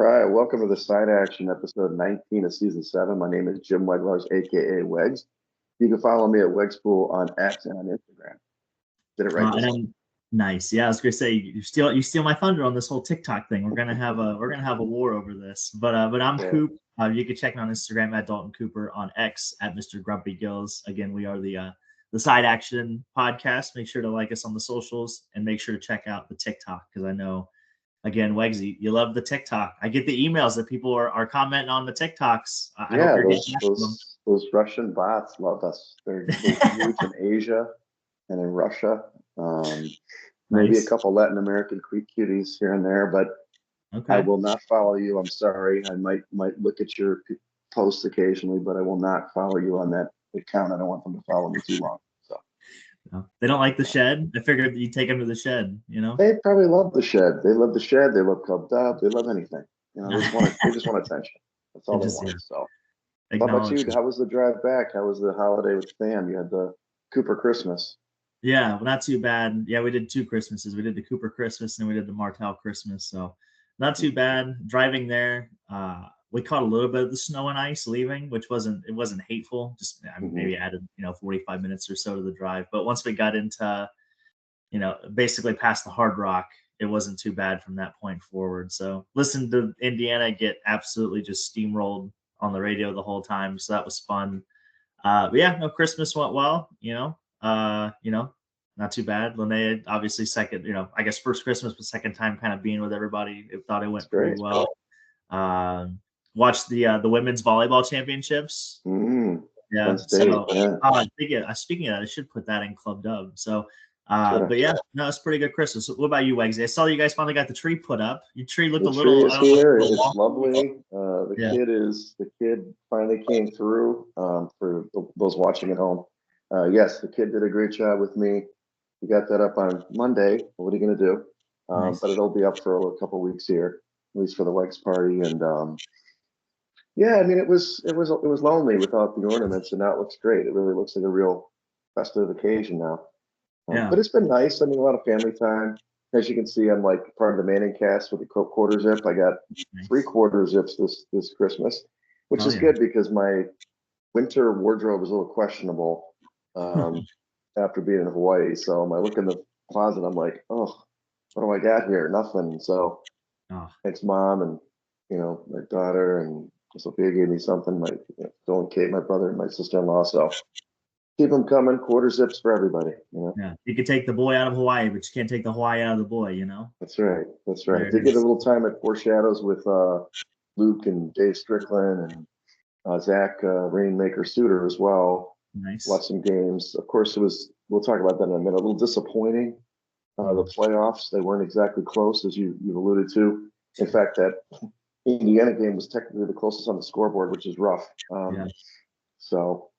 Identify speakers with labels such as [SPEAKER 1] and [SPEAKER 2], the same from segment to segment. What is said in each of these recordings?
[SPEAKER 1] right, welcome to the Side Action episode 19 of season 7. My name is Jim Weglars, aka Wegs. You can follow me at Wegspool on X and on Instagram. Did it right this
[SPEAKER 2] And
[SPEAKER 1] time?
[SPEAKER 2] I'm nice. Yeah, I was gonna say you steal my thunder on this whole TikTok thing. We're gonna have a war over this. But I'm
[SPEAKER 1] Yeah,
[SPEAKER 2] Coop. You can check me on Instagram at Dalton Cooper, on X at Mr. Grumpy Gills. Again, we are the Side Action podcast. Make sure to like us on the socials and make sure to check out the TikTok because I know again, Wegsy, you love the TikTok. I get the emails that people are commenting on the TikToks. I hope
[SPEAKER 1] yeah,
[SPEAKER 2] you're getting
[SPEAKER 1] those
[SPEAKER 2] back to
[SPEAKER 1] those those Russian bots love us. They're
[SPEAKER 2] them.
[SPEAKER 1] huge in Asia and in Russia. Um, Maybe a
[SPEAKER 2] Nice.
[SPEAKER 1] couple Latin American cuties here and there, but I
[SPEAKER 2] Okay.
[SPEAKER 1] will not follow you. I'm sorry. I might look at your posts occasionally, but I will not follow you on that account. I don't want them to follow me too long. So.
[SPEAKER 2] No, they don't like the shed. I figured you'd take them to the shed.
[SPEAKER 1] They probably love the shed. They love the shed. They love Cub Dub. They love anything. They just want attention. That's all
[SPEAKER 2] It
[SPEAKER 1] they
[SPEAKER 2] just,
[SPEAKER 1] want.
[SPEAKER 2] yeah,
[SPEAKER 1] So, how about
[SPEAKER 2] acknowledge
[SPEAKER 1] you?
[SPEAKER 2] it.
[SPEAKER 1] How was the drive back? How was the holiday with the fam? You had the Cooper Christmas.
[SPEAKER 2] Yeah, well, not too bad. Yeah, we did two Christmases. We did the Cooper Christmas and we did the Martell Christmas. So not too bad. Driving there, we caught a little bit of the snow and ice leaving, which wasn't hateful. Just
[SPEAKER 1] Hmm.
[SPEAKER 2] maybe added 45 minutes or so to the drive. But once we got into basically past the Hard Rock, it wasn't too bad from that point forward. So listen to Indiana get absolutely just steamrolled on the radio the whole time. So that was fun. But yeah, no, Christmas went well. Not too bad. Linnea, obviously, second. I guess first Christmas, but second time kind of being with everybody. It thought it
[SPEAKER 1] That's
[SPEAKER 2] went pretty
[SPEAKER 1] great.
[SPEAKER 2] well. Um, Watched the women's volleyball championships.
[SPEAKER 1] Mm, Penn
[SPEAKER 2] Yeah.
[SPEAKER 1] State.
[SPEAKER 2] So,
[SPEAKER 1] Yeah,
[SPEAKER 2] speaking of that, I should put that in Club Dub. So,
[SPEAKER 1] should have.
[SPEAKER 2] but yeah, no, it's pretty good Christmas. What about you, Wagsy? I saw you guys finally got the tree put up. Your tree looked
[SPEAKER 1] The
[SPEAKER 2] a
[SPEAKER 1] tree
[SPEAKER 2] little,
[SPEAKER 1] is
[SPEAKER 2] I don't know,
[SPEAKER 1] here.
[SPEAKER 2] a little
[SPEAKER 1] It's
[SPEAKER 2] wonky.
[SPEAKER 1] lovely.
[SPEAKER 2] Yeah.
[SPEAKER 1] The kid finally came through. For those watching at home, yes, the kid did a great job with me. We got that up on Monday. What are you going to do? But
[SPEAKER 2] Nice.
[SPEAKER 1] it'll be up for a couple weeks here, at least for the Wex party. And yeah, I mean, it was lonely without the ornaments, and now it looks great. It really looks like a real festive occasion now.
[SPEAKER 2] Yeah.
[SPEAKER 1] But it's been nice. I mean, a lot of family time. As you can see, I'm like part of the Manning cast with the quarter zip. I got three
[SPEAKER 2] Nice.
[SPEAKER 1] quarter zips this Christmas, which
[SPEAKER 2] Oh
[SPEAKER 1] is
[SPEAKER 2] yeah.
[SPEAKER 1] good because my winter wardrobe is a little questionable after being in Hawaii. So I look in the closet, I'm like, oh, what do I got here? Nothing. So
[SPEAKER 2] Oh,
[SPEAKER 1] thanks, mom, and my daughter and Sophia gave me something. My Phil and Kate, my brother, and my sister-in-law. So keep them coming. Quarter zips for everybody.
[SPEAKER 2] yeah. You could take the boy out of Hawaii, but you can't take the Hawaii out of the boy.
[SPEAKER 1] That's right. That's right.
[SPEAKER 2] There it
[SPEAKER 1] Did get a
[SPEAKER 2] is.
[SPEAKER 1] little time at Four Shadows with Luke and Dave Strickland and Zach Rainmaker Suter as well. Watch
[SPEAKER 2] Nice.
[SPEAKER 1] some games. Of course, it was. We'll talk about that in a minute. A little disappointing. The
[SPEAKER 2] Mm.
[SPEAKER 1] playoffs, they weren't exactly close, as you've alluded to. In fact, that Indiana game was technically the closest on the scoreboard, which is rough.
[SPEAKER 2] Yeah.
[SPEAKER 1] So,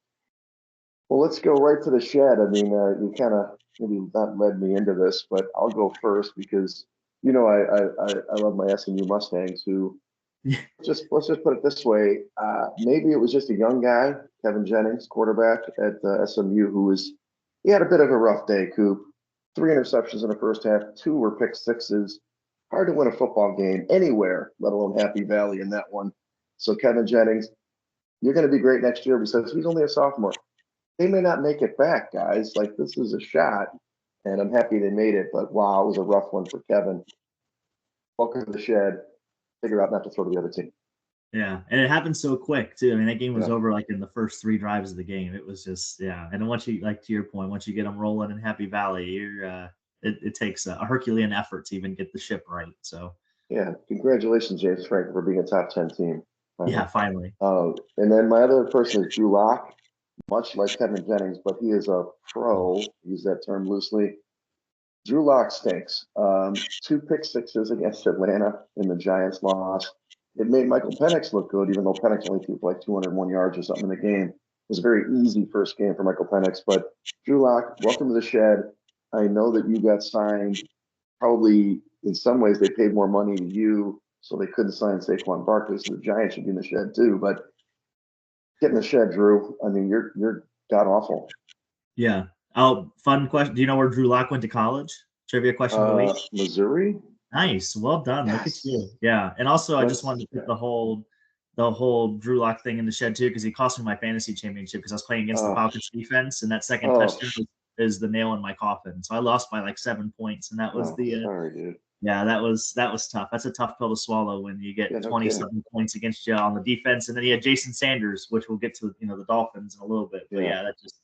[SPEAKER 1] well, let's go right to the shed. I mean, you kind of maybe not led me into this, but I'll go first because I love my SMU Mustangs. Who just let's just put it this way: maybe it was just a young guy, Kevin Jennings, quarterback at SMU, he had a bit of a rough day. Coop, three interceptions in the first half, two were pick sixes. Hard to win a football game anywhere, let alone Happy Valley in that one. So Kevin Jennings, you're going to be great next year because he's only a sophomore. They may not make it back, guys. Like this is a shot, and I'm happy they made it. But wow, it was a rough one for Kevin. Welcome to the shed. Figure out not to throw to the other team.
[SPEAKER 2] Yeah. And it happened so quick too. I mean, that game was
[SPEAKER 1] Yeah,
[SPEAKER 2] over like in the first three drives of the game. It was just, yeah. And then once you, like to your point, once you get them rolling in Happy Valley, it takes a Herculean effort to even get the ship right. So
[SPEAKER 1] yeah. Congratulations, James Frank, for being a top 10 team.
[SPEAKER 2] yeah,
[SPEAKER 1] Finally.
[SPEAKER 2] finally.
[SPEAKER 1] And then my other person is Drew Lock, much like Kevin Jennings, but he is a pro. Use that term loosely. Drew Lock stinks. Two pick sixes against Atlanta in the Giants loss. It made Michael Penix look good, even though Penix only threw for like 201 yards or something in the game. It was a very easy first game for Michael Penix. But Drew Lock, welcome to the shed. I know that you got signed. Probably in some ways they paid more money to you, so they couldn't sign Saquon Barkley. So the Giants should be in the shed too. But get in the shed, Drew. I mean, you're god awful.
[SPEAKER 2] Yeah. Oh, fun question. Do you know where Drew Lock went to college? Trivia question of the week.
[SPEAKER 1] Missouri.
[SPEAKER 2] Nice. Well done. Look at
[SPEAKER 1] Yes.
[SPEAKER 2] you. Yeah. And also, I just
[SPEAKER 1] Let's,
[SPEAKER 2] wanted to put the whole Drew Lock thing in the shed too, because he cost me my fantasy championship because I was playing against the
[SPEAKER 1] oh,
[SPEAKER 2] Falcons defense, and that second
[SPEAKER 1] oh,
[SPEAKER 2] touchdown is the nail in my coffin. So I lost by like 7 points, and that was
[SPEAKER 1] oh,
[SPEAKER 2] the
[SPEAKER 1] sorry, dude.
[SPEAKER 2] yeah, that was tough. That's a tough pill to swallow when you
[SPEAKER 1] Yeah,
[SPEAKER 2] get
[SPEAKER 1] no
[SPEAKER 2] 20
[SPEAKER 1] kidding.
[SPEAKER 2] something points against you on the defense, and then you had Jason Sanders, which we'll get to, the Dolphins in a little bit. But
[SPEAKER 1] Yeah.
[SPEAKER 2] yeah, that just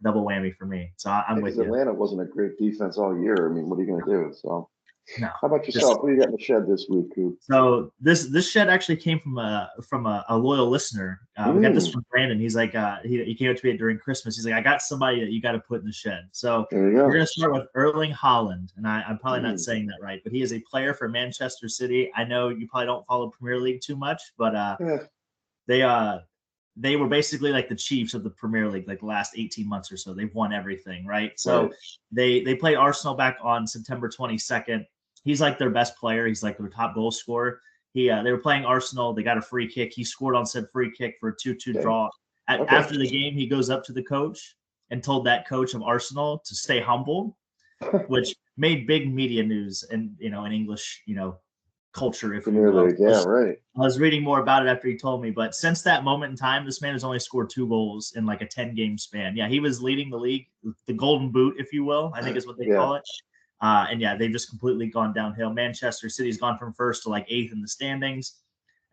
[SPEAKER 2] double whammy for me. So I'm
[SPEAKER 1] Because
[SPEAKER 2] with you.
[SPEAKER 1] Atlanta wasn't a great defense all year. I mean, what are you going to do? So,
[SPEAKER 2] No,
[SPEAKER 1] how about
[SPEAKER 2] just
[SPEAKER 1] yourself? What do you got in the shed this week, Coop?
[SPEAKER 2] so this shed actually came from a loyal listener. We got this from Brandon. He's like he came up to me during Christmas. He's like, I got somebody that you got to put in the shed. So
[SPEAKER 1] There you
[SPEAKER 2] we're
[SPEAKER 1] go.
[SPEAKER 2] gonna start with Erling Haaland, and I'm probably not saying that right, but he is a player for Manchester City. I know you probably don't follow Premier League too much, but
[SPEAKER 1] Yeah,
[SPEAKER 2] they were basically like the Chiefs of the Premier League, like the last 18 months or so. They've won everything, right? So
[SPEAKER 1] right.
[SPEAKER 2] they played Arsenal back on September 22nd. He's like their best player. He's like their top goal scorer. They were playing Arsenal. They got a free kick. He scored on said free kick for a 2-2
[SPEAKER 1] Okay.
[SPEAKER 2] draw.
[SPEAKER 1] Okay.
[SPEAKER 2] After the game, he goes up to the coach and told that coach of Arsenal to stay humble, which made big media news and in English, culture, if you
[SPEAKER 1] Premier
[SPEAKER 2] will.
[SPEAKER 1] League. Yeah, right.
[SPEAKER 2] I was reading more about it after he told me, but since that moment in time, this man has only scored 2 goals in like a 10-game span. Yeah, he was leading the league, the golden boot, if you will, I think is what they
[SPEAKER 1] Yeah.
[SPEAKER 2] call it. And yeah, they've just completely gone downhill. Manchester City's gone from first to like 8th in the standings.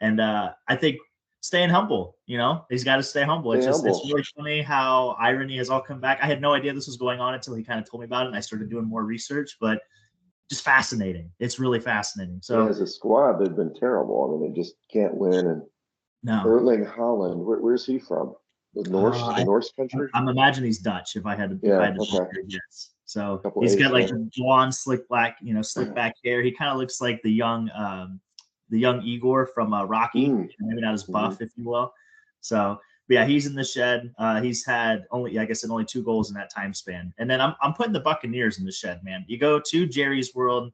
[SPEAKER 2] And I think staying humble, he's got to stay humble.
[SPEAKER 1] Stay
[SPEAKER 2] It's
[SPEAKER 1] humble.
[SPEAKER 2] really funny how irony has all come back. I had no idea this was going on until he kind of told me about it, and I started doing more research, but just fascinating. It's really fascinating.
[SPEAKER 1] Yeah,
[SPEAKER 2] So
[SPEAKER 1] as a squad, they've been terrible. I mean, they just can't win. And
[SPEAKER 2] no.
[SPEAKER 1] Erling Haaland, where's he from? The Norse country?
[SPEAKER 2] I'm imagining he's Dutch. If I had
[SPEAKER 1] Yeah,
[SPEAKER 2] to
[SPEAKER 1] okay.
[SPEAKER 2] guess. So
[SPEAKER 1] Couple
[SPEAKER 2] he's
[SPEAKER 1] A's
[SPEAKER 2] got like
[SPEAKER 1] there.
[SPEAKER 2] the blonde, slick back hair. He kind of looks like the young Igor from Rocky. Maybe not as buff, if you will. So, but yeah, he's in the shed. He's had only, like I said, only 2 goals in that time span. And then I'm putting the Buccaneers in the shed, man. You go to Jerry's World.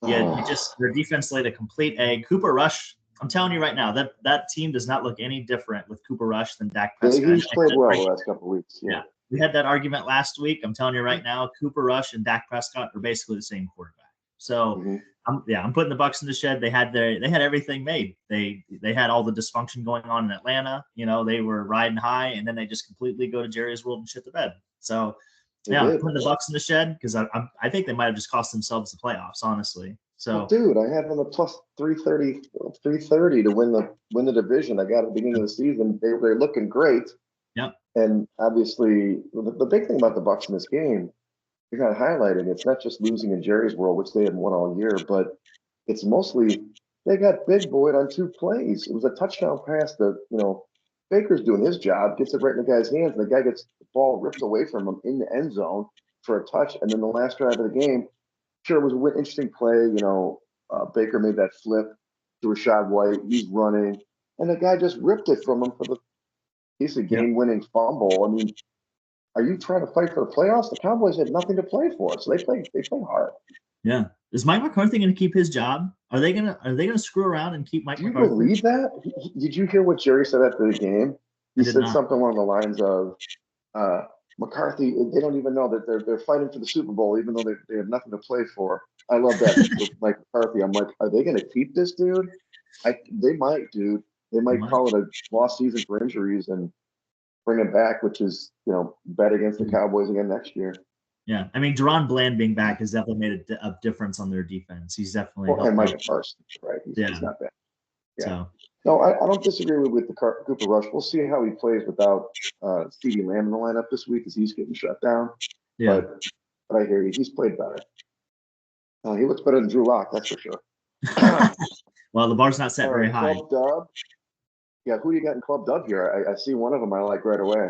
[SPEAKER 2] Yeah, their defense laid a complete egg. Cooper Rush. I'm telling you right now, that team does not look any different with Cooper Rush than Dak Prescott.
[SPEAKER 1] He's played well the last couple of weeks. Yeah.
[SPEAKER 2] We had that argument last week. I'm telling you right now, Cooper Rush and Dak Prescott are basically the same quarterback. So I'm putting the Bucs in the shed. They had everything made. They had all the dysfunction going on in Atlanta. They were riding high, and then they just completely go to Jerry's World and shit the bed. So I'm putting the Bucs in the shed because I think they might have just cost themselves the playoffs, honestly. So,
[SPEAKER 1] well, dude, I had them at plus 330 to win the division. I got at the beginning of the season. They're looking great.
[SPEAKER 2] Yep.
[SPEAKER 1] And obviously, the big thing about the Bucs in this game, you're kind of highlighting, it's not just losing in Jerry's World, which they had won all year, but it's mostly they got big boyed on 2 plays. It was a touchdown pass that, Baker's doing his job, gets it right in the guy's hands, and the guy gets the ball ripped away from him in the end zone for a touch. And then the last drive of the game, sure, it was an interesting play. Baker made that flip to Rashad White. He's running, and the guy just ripped it from him for the game-winning fumble. I mean, are you trying to fight for the playoffs? The Cowboys had nothing to play for, so they play hard.
[SPEAKER 2] Yeah. Is Mike McCarthy going to keep his job? Are they gonna screw around and keep Mike McCarthy?
[SPEAKER 1] Do you believe that? Did you hear what Jerry said after the game? He said something along the lines of, McCarthy, they don't even know that they're fighting for the Super Bowl, even though they have nothing to play for. I love that with Mike McCarthy. I'm like, are they going to keep this dude? They might, dude. They might call it a lost season for injuries and bring him back, which is, bet against the Cowboys again next year.
[SPEAKER 2] Yeah, I mean, Deron Bland being back has definitely made a difference on their defense. He's definitely
[SPEAKER 1] and Michael Parsons, right? He's not bad. Yeah.
[SPEAKER 2] So.
[SPEAKER 1] No, I don't disagree with the Cooper Rush. We'll see how he plays without CeeDee Lamb in the lineup this week as he's getting shut down.
[SPEAKER 2] Yeah.
[SPEAKER 1] But I hear you. He's played better. He looks better than Drew Lock, that's for sure.
[SPEAKER 2] Well, the bar's not set very high.
[SPEAKER 1] Club Dub. Yeah, who do you got in Club Dub here? I see one of them I like right away.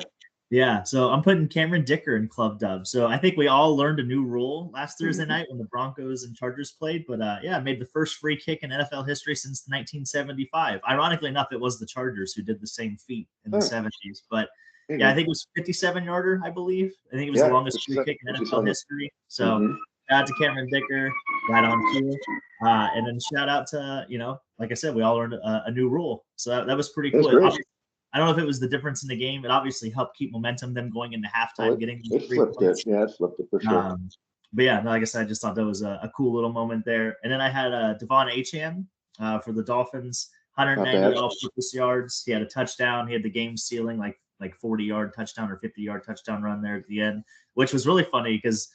[SPEAKER 2] Yeah, so I'm putting Cameron Dicker in Club Dub. So I think we all learned a new rule last Thursday night when the Broncos and Chargers played. But made the first free kick in NFL history since 1975. Ironically enough, it was the Chargers who did the same feat in the 70s. But I think it was 57-yarder, I believe. I think it was the longest free kick in NFL history. So shout out to Cameron Dicker, right on cue. And then shout out to, like I said, we all learned a new rule. So that was pretty cool. I don't know if it was the difference in the game. It obviously helped keep momentum, them going into halftime, getting
[SPEAKER 1] it flipped it. Yeah, it flipped it for sure.
[SPEAKER 2] but yeah, no, like I said, I just thought that was a cool little moment there. And then I had Devon Achane for the Dolphins,
[SPEAKER 1] Not
[SPEAKER 2] 190
[SPEAKER 1] bad.
[SPEAKER 2] all-purpose yards. He had a touchdown. He had the game sealing like 40-yard touchdown or 50-yard touchdown run there at the end, which was really funny because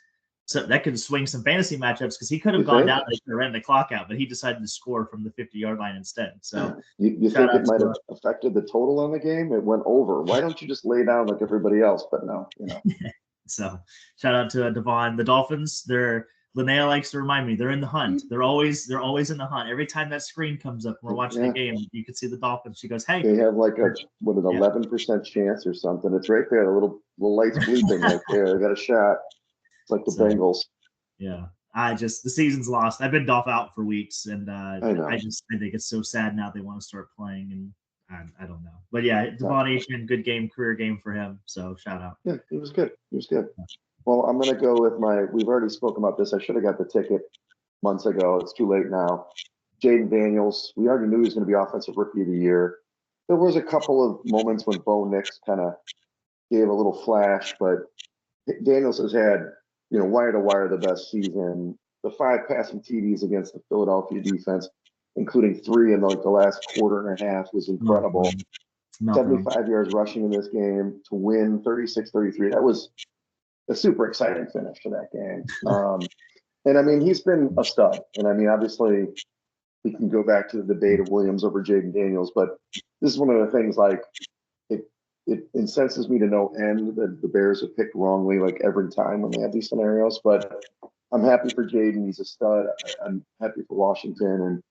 [SPEAKER 2] so that could swing some fantasy matchups because he could have
[SPEAKER 1] You
[SPEAKER 2] gone
[SPEAKER 1] think?
[SPEAKER 2] down and they ran the clock out, but he decided to score from the 50-yard line instead. So
[SPEAKER 1] You
[SPEAKER 2] shout
[SPEAKER 1] think
[SPEAKER 2] out
[SPEAKER 1] it might have
[SPEAKER 2] to
[SPEAKER 1] affected the total on the game? It went over. Why don't you just lay down like everybody else? But no,
[SPEAKER 2] So shout out to Devon. The Dolphins, Linnea likes to remind me they're in the hunt. They're always in the hunt. Every time that screen comes up and we're watching
[SPEAKER 1] Yeah.
[SPEAKER 2] the game, you can see the Dolphins. She goes, "Hey,
[SPEAKER 1] They have like an
[SPEAKER 2] yeah.
[SPEAKER 1] 11% chance or something. It's right there. The little lights bleeping right there. They got a shot. It's like the Bengals.
[SPEAKER 2] Yeah. The season's lost. I've been Dolph out for weeks, and
[SPEAKER 1] I know.
[SPEAKER 2] I think it's so sad now they want to start playing, and I don't know. But yeah, Devon Achane, good game, career game for him. So shout out.
[SPEAKER 1] Yeah, he was good. He was good. Well, I'm gonna go with we've already spoken about this. I should have got the ticket months ago. It's too late now. Jaden Daniels, we already knew he was going to be offensive rookie of the year. There was a couple of moments when Bo Nix kind of gave a little flash, but Daniels has had, wire to wire the best season. The 5 passing TDs against the Philadelphia defense, including 3 in the last quarter and a half, was incredible. 75 yards rushing in this game to win 36-33. That was a super exciting finish to that game. And I mean, he's been a stud. And I mean, obviously, we can go back to the debate of Williams over Jaden Daniels, but this is one of the things it incenses me to no end that the Bears have picked wrongly like every time when they have these scenarios. But I'm happy for Jaden. He's a stud. I'm happy for Washington. And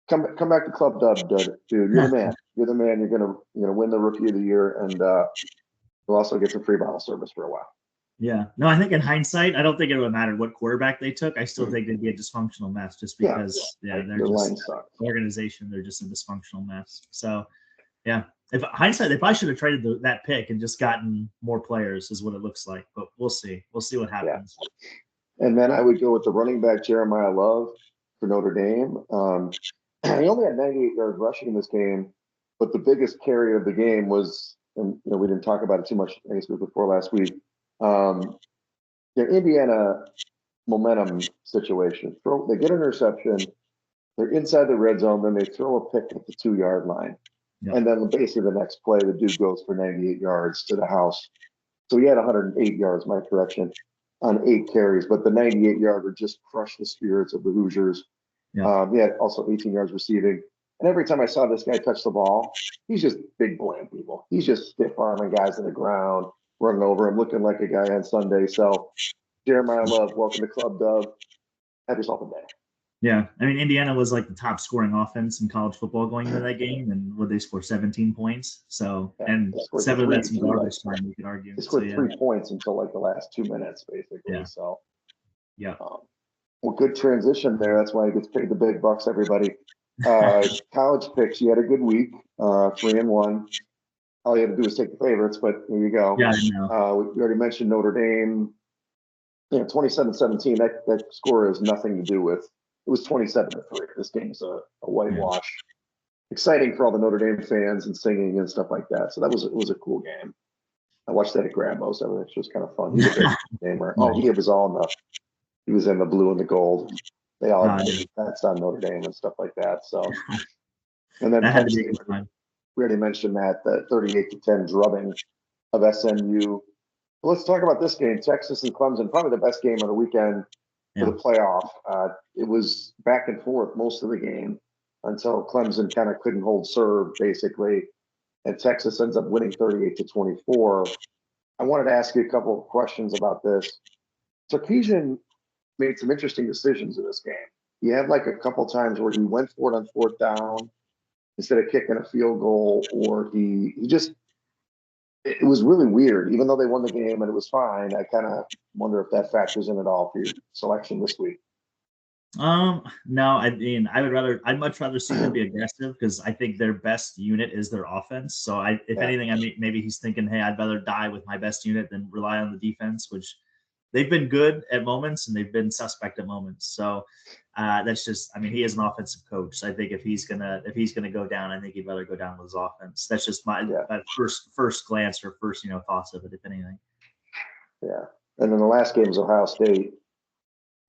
[SPEAKER 1] come back to Club Dub, dude. You're the man. You're the man. You're gonna win the Rookie of the Year, and we'll also get some free bottle service for a while.
[SPEAKER 2] Yeah. No, I think in hindsight, I don't think it would matter what quarterback they took. I still think they'd be a dysfunctional mess just because, they're just organization. They're just a dysfunctional mess. So, yeah. If hindsight, they probably should have traded that pick and just gotten more players, is what it looks like. But we'll see. We'll see what happens.
[SPEAKER 1] Yeah. And then I would go with the running back Jeremiah Love for Notre Dame. He only had 98 yards rushing in this game, but the biggest carry of the game was, and we didn't talk about it too much, I guess, before last week. Indiana momentum situation. They get an interception. They're inside the red zone. Then they throw a pick at the 2-yard line. Yep. And then basically the next play, the dude goes for 98 yards to the house. So he had 108 yards, my correction, on 8 carries. But the 98-yarder just crushed the spirits of the Hoosiers. Yep. He had also 18 yards receiving. And every time I saw this guy touch the ball, he's just big boying people. He's just stiff-arming guys to the ground, running over him, looking like a guy on Sunday. So Jeremiah Love, welcome to Club Dub. Have yourself a day.
[SPEAKER 2] Yeah, I mean, Indiana was like the top scoring offense in college football going into that game, and would they score 17 points? So, and 7 of that's in garbage time, you could argue.
[SPEAKER 1] They scored 3 points until like the last 2 minutes, basically. Yeah. So,
[SPEAKER 2] yeah.
[SPEAKER 1] Well, good transition there. That's why he gets paid the big bucks, everybody. College picks, you had a good week, 3-1. All you had to do was take the favorites, but here you go.
[SPEAKER 2] Yeah, I know.
[SPEAKER 1] We already mentioned Notre Dame. 27-17, that score has nothing to do with. It was 27-3. This game's a whitewash. Yeah. Exciting for all the Notre Dame fans and singing and stuff like that. So it was a cool game. I watched that at Grandma's. Which was kind of fun. He's a big gamer. Oh, he was he was in the blue and the gold. They all had bets on Notre Dame and stuff like that. So, and then we already mentioned that 38-10 drubbing of SMU. Well, let's talk about this game. Texas and Clemson, probably the best game of the weekend for the playoff. It was back and forth most of the game until Clemson kind of couldn't hold serve, basically, and Texas ends up winning 38-24. I wanted to ask you a couple of questions about this. Sarkisian made some interesting decisions in this game. He had like a couple times where he went for it on 4th down instead of kicking a field goal, or he just. It was really weird, even though they won the game and it was fine. I kind of wonder if that factors in at all for your selection this week.
[SPEAKER 2] No, I mean, I'd much rather see them be aggressive because I think their best unit is their offense. So if anything, maybe he's thinking, hey, I'd rather die with my best unit than rely on the defense, which they've been good at moments and they've been suspect at moments. So that's just, I mean, he is an offensive coach. So I think if he's gonna go down, I think he'd rather go down with his offense. That's just my first glance or first thoughts of it, if anything.
[SPEAKER 1] Yeah, and then the last game is Ohio State.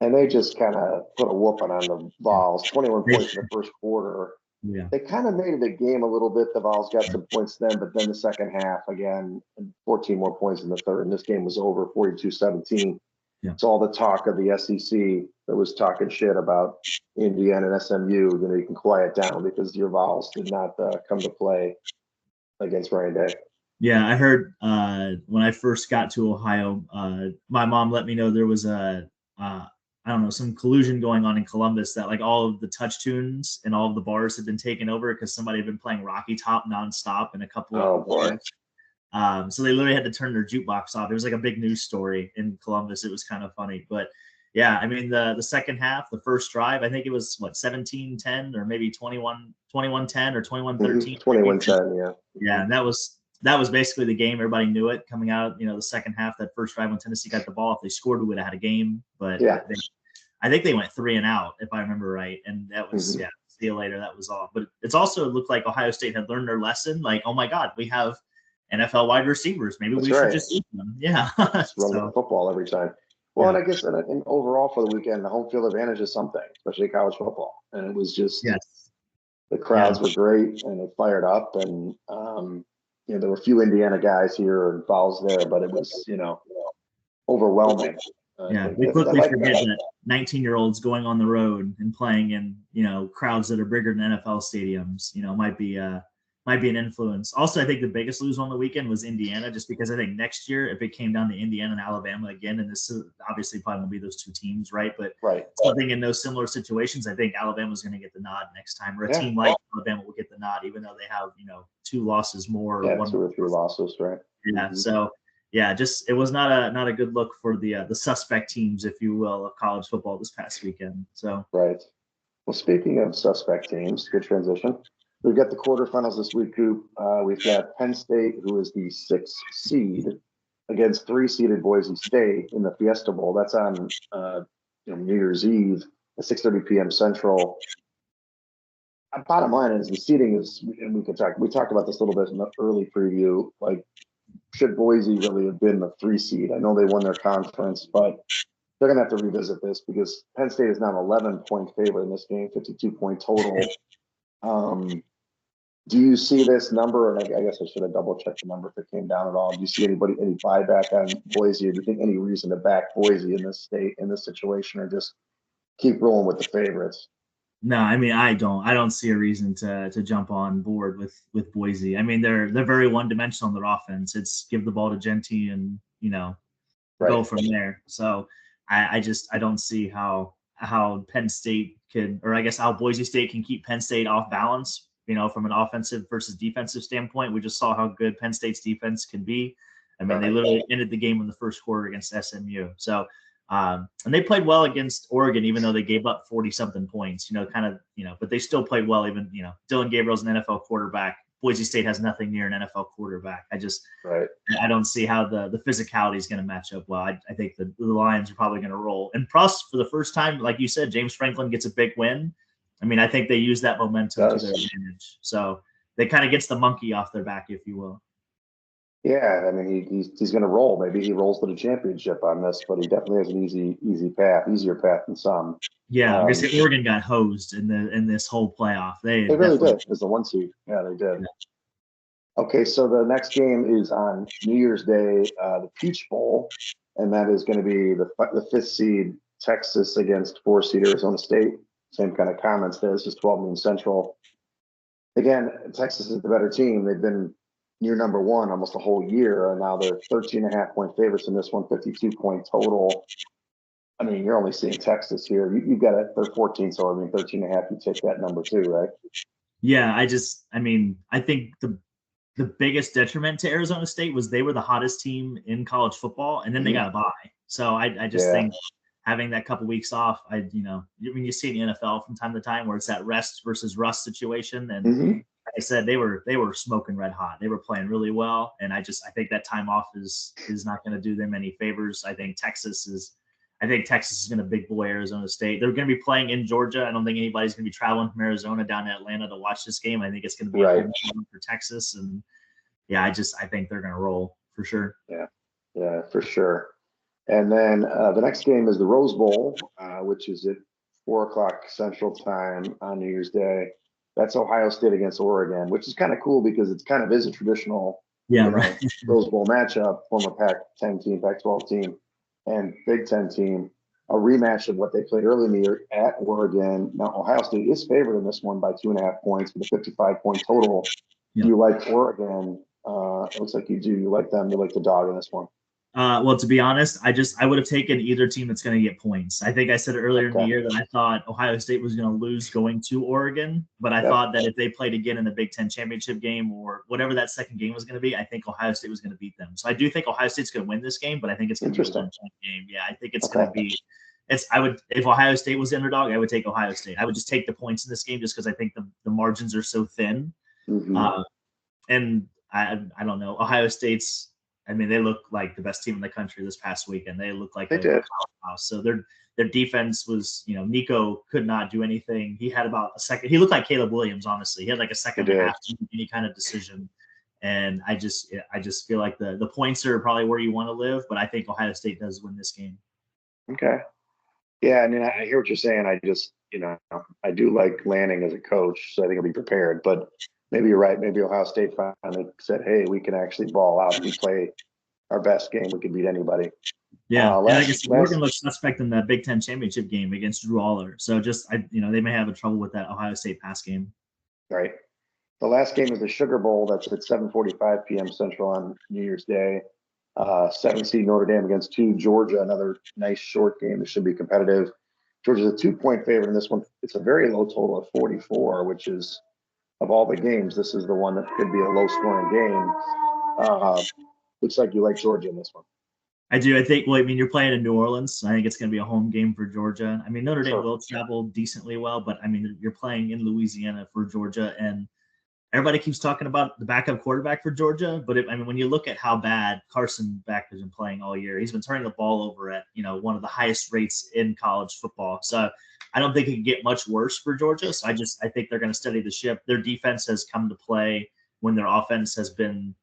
[SPEAKER 1] and they just kind of put a whooping on the Vols. 21
[SPEAKER 2] They-
[SPEAKER 1] points in the first quarter.
[SPEAKER 2] yeah.
[SPEAKER 1] They kind of made it a game a little bit. The Vols got some points then, but then the second half again, 14 more points in the third, and this game was over 42-17.
[SPEAKER 2] Yeah.
[SPEAKER 1] So all the talk of the SEC that was talking shit about Indiana and SMU, you can quiet down because your Vols did not come to play against Ryan Day.
[SPEAKER 2] Yeah, I heard when I first got to Ohio, my mom let me know there was I don't know, some collusion going on in Columbus that like all of the touch tunes and all of the bars had been taken over because somebody had been playing Rocky Top nonstop in a couple of
[SPEAKER 1] boy.
[SPEAKER 2] So they literally had to turn their jukebox off. It was like a big news story in Columbus. It was kind of funny, but yeah, I mean the second half, the first drive, I think it was what 17-10 or maybe 21-10 or 21-13.
[SPEAKER 1] 21-10, yeah.
[SPEAKER 2] Yeah, and that was basically the game. Everybody knew it coming out. The second half, that first drive when Tennessee got the ball, if they scored, we would have had a game. But
[SPEAKER 1] yeah,
[SPEAKER 2] I think they went 3 and out, if I remember right. And that was yeah, see you later. That was all. But it's also looked like Ohio State had learned their lesson. Like, oh my God, we have NFL wide receivers. Maybe we should just use them. Yeah,
[SPEAKER 1] just run the football every time. Well, and I guess in overall for the weekend, the home field advantage is something, especially college football. And it was just the crowds were great and it fired up, and there were a few Indiana guys here and fouls there, but it was overwhelming.
[SPEAKER 2] Yeah, we quickly forget that 19-year-olds going on the road and playing in crowds that are bigger than NFL stadiums, might be an influence. Also, I think the biggest lose on the weekend was Indiana, just because I think next year, if it came down to Indiana and Alabama again, and this obviously probably won't be those two teams, right? But something in those similar situations, I think Alabama's going to get the nod next time, or a team like Alabama will get the nod, even though they have 2 losses more.
[SPEAKER 1] Yeah, 2 or 3 losses, right?
[SPEAKER 2] Yeah, so. Yeah, just it was not a good look for the suspect teams, if you will, of college football this past weekend. So
[SPEAKER 1] right. Well, speaking of suspect teams, good transition. We've got the quarterfinals this week, Coop. We've got Penn State, who is the 6th seed, against 3-seeded Boise State in the Fiesta Bowl. That's on New Year's Eve at 6:30 p.m. Central. Bottom line is the seeding is, and we talked about this a little bit in the early preview, like, should Boise really have been the 3 seed? I know they won their conference, but they're going to have to revisit this because Penn State is now an 11-point favorite in this game, 52-point total. Do you see this number? And I guess I should have double-checked the number if it came down at all. Do you see any buyback on Boise? Or do you think any reason to back Boise in this state, in this situation, or just keep rolling with the favorites?
[SPEAKER 2] No, I mean I don't see a reason to jump on board with Boise. I mean they're very one-dimensional on their offense. It's give the ball to Genty and go from there. So I don't see how Penn State could, or I guess how Boise State can keep Penn State off balance. From an offensive versus defensive standpoint, we just saw how good Penn State's defense can be. I mean, they literally ended the game in the first quarter against SMU. So. And they played well against Oregon, even though they gave up 40-something points, but they still played well. Even, Dylan Gabriel's an NFL quarterback. Boise State has nothing near an NFL quarterback. I don't see how the physicality is going to match up well. I think the Lions are probably going to roll. And plus, for the first time, like you said, James Franklin gets a big win. I mean, I think they use that momentum to their advantage. So they kind of gets the monkey off their back, if you will.
[SPEAKER 1] Yeah, I mean, he's going to roll. Maybe he rolls to the championship on this, but he definitely has an easier path than some.
[SPEAKER 2] Yeah, because Oregon got hosed in this whole playoff. They
[SPEAKER 1] really did. As the 1 seed. Yeah, they did. Yeah. Okay, so the next game is on New Year's Day, the Peach Bowl, and that is going to be the 5th seed Texas against 4 seed Arizona State. Same kind of comments there. This is 12 noon Central. Again, Texas is the better team. They've been near number 1 almost a whole year, and now they're 13.5-point favorites in this one, 52-point total. I mean, you're only seeing Texas here. You've got it. They're 14, so I mean, 13.5. You take that number too, right?
[SPEAKER 2] Yeah, I think the biggest detriment to Arizona State was they were the hottest team in college football, and then they got a bye. So I just think having that couple weeks off, you see in the NFL from time to time where it's that rest versus rust situation, and like I said, they were smoking red hot. They were playing really well, and I think that time off is not going to do them any favors. I think Texas is going to big boy Arizona State. They're going to be playing in Georgia. I don't think anybody's going to be traveling from Arizona down to Atlanta to watch this game. I think it's going to be a home game for Texas, and I think they're going to roll for sure.
[SPEAKER 1] Yeah, for sure. And then the next game is the Rose Bowl, which is at 4 o'clock Central Time on New Year's Day. That's Ohio State against Oregon, which is kind of cool because it's kind of is a traditional,
[SPEAKER 2] Yeah,
[SPEAKER 1] you
[SPEAKER 2] right.
[SPEAKER 1] know, Rose Bowl matchup, former Pac-10 team, Pac-12 team, and Big Ten team. A rematch of what they played early in the year at Oregon. Now Ohio State is favored in this one by 2.5 points with a 55-point total.
[SPEAKER 2] Yeah.
[SPEAKER 1] Do you like Oregon? It looks like you do. You like them. You like the dog in this one.
[SPEAKER 2] Well, to be honest, I would have taken either team that's going to get points. I think I said earlier in the
[SPEAKER 1] Okay.
[SPEAKER 2] year that I thought Ohio State was going to lose going to Oregon, but I
[SPEAKER 1] Yep.
[SPEAKER 2] thought that if they played again in the Big Ten championship game or whatever that second game was going to be, I think Ohio State was going to beat them. So I do think Ohio State's going to win this game, but I think it's going to be a one-point game. Yeah, I think it's going to be. I would, if Ohio State was the underdog, I would take Ohio State. I would just take the points in this game just because I think the margins are so thin.
[SPEAKER 1] Mm-hmm.
[SPEAKER 2] And I don't know. Ohio State's, I mean, they look like the best team in the country this past weekend. They look like
[SPEAKER 1] They
[SPEAKER 2] a
[SPEAKER 1] did.
[SPEAKER 2] powerhouse. So their defense was, Nico could not do anything. He had about a second. He looked like Caleb Williams, honestly. He had like a second and a half to make any kind of decision. And I just feel like the points are probably where you want to live, but I think Ohio State does win this game.
[SPEAKER 1] Okay. Yeah, I mean, I hear what you're saying. I just, I do like Lanning as a coach, so I think he'll be prepared. But maybe you're right. Maybe Ohio State finally said, "Hey, we can actually ball out. If we play our best game, we can beat anybody."
[SPEAKER 2] Yeah, and I guess Oregon
[SPEAKER 1] last,
[SPEAKER 2] looks suspect in the Big Ten championship game against Drew Aller. So they may have a trouble with that Ohio State pass game.
[SPEAKER 1] right. The last game is the Sugar Bowl. That's at 7:45 p.m. Central on New Year's Day. 7 seed Notre Dame against 2 Georgia. Another nice short game that should be competitive. Georgia's a 2-point favorite in this one. It's a very low total of 44, which is, of all the games, this is the one that could be a low scoring game. Looks like you like Georgia in this one.
[SPEAKER 2] I do. I think. Well, I mean, you're playing in New Orleans. So I think it's going to be a home game for Georgia. I mean, Notre Dame will travel decently well, but I mean, you're playing in Louisiana for Georgia, and everybody keeps talking about the backup quarterback for Georgia. But when you look at how bad Carson Beck has been playing all year, he's been turning the ball over at one of the highest rates in college football. So I don't think it can get much worse for Georgia. So I think they're going to steady the ship. Their defense has come to play when their offense has been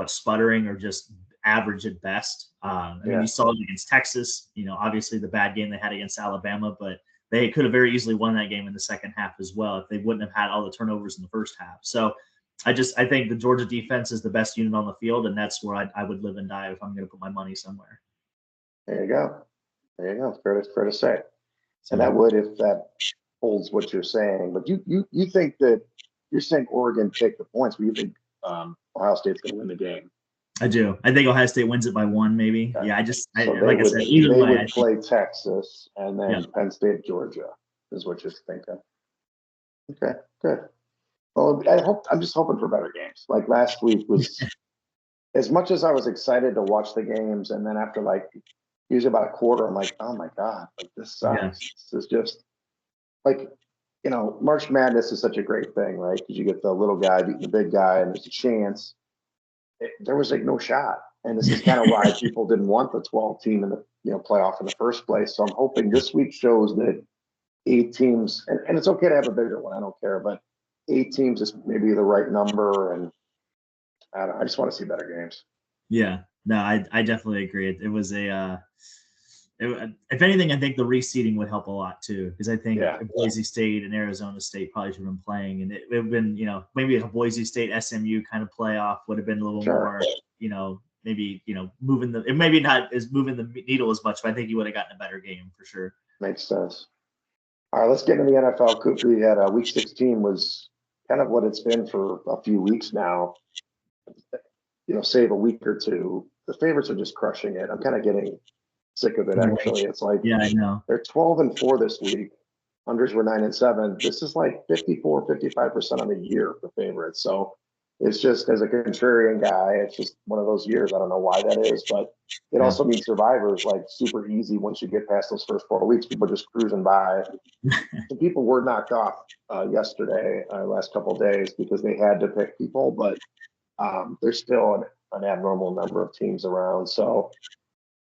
[SPEAKER 2] sputtering or just average at best. I mean, you saw it against Texas. Obviously the bad game they had against Alabama, but they could have very easily won that game in the second half as well if they wouldn't have had all the turnovers in the first half. So I think the Georgia defense is the best unit on the field, and that's where I would live and die if I'm going to put my money somewhere.
[SPEAKER 1] There you go. Fair to say. And that would, if that holds what you're saying. But you think that you're saying Oregon take the points, but you think Ohio State's going to win the game?
[SPEAKER 2] I do. I think Ohio State wins it by 1, maybe. Okay. Yeah, I said,
[SPEAKER 1] either way, would play Texas and then Penn State, Georgia, is what you're thinking. Okay, good. Well, I'm just hoping for better games. Like last week was, as much as I was excited to watch the games, and then after usually about a quarter, I'm like, oh my God, this sucks. Yeah. This is just March Madness is such a great thing, right? Because you get the little guy beating the big guy, and there's a chance. There was no shot, and this is kind of why people didn't want the 12 team in the playoff in the first place. So I'm hoping this week shows that 8 teams, and it's okay to have a bigger one. I don't care, but 8 teams is maybe the right number, and I just want to see better games.
[SPEAKER 2] Yeah, no, I definitely agree. It was if anything, I think the reseeding would help a lot too, because I think Boise State and Arizona State probably should have been playing, and it would have been, maybe a Boise State SMU kind of playoff would have been a little more, maybe moving it maybe not as moving the needle as much, but I think you would have gotten a better game for sure.
[SPEAKER 1] Makes sense. All right, let's get into the NFL. Coop, we had week 16 was kind of what it's been for a few weeks now. Save a week or two. The favorites are just crushing it. I'm kind of getting sick of it, actually. It's like,
[SPEAKER 2] I know.
[SPEAKER 1] They're 12-4 this week. Unders were 9-7. This is like 55% on the year for favorites. So it's just, as a contrarian guy, it's just one of those years. I don't know why that is, but it also means Survivor's super easy once you get past those first 4 weeks. People are just cruising by. Some people were knocked off yesterday, last couple of days, because they had to pick people, but there's still an abnormal number of teams around. So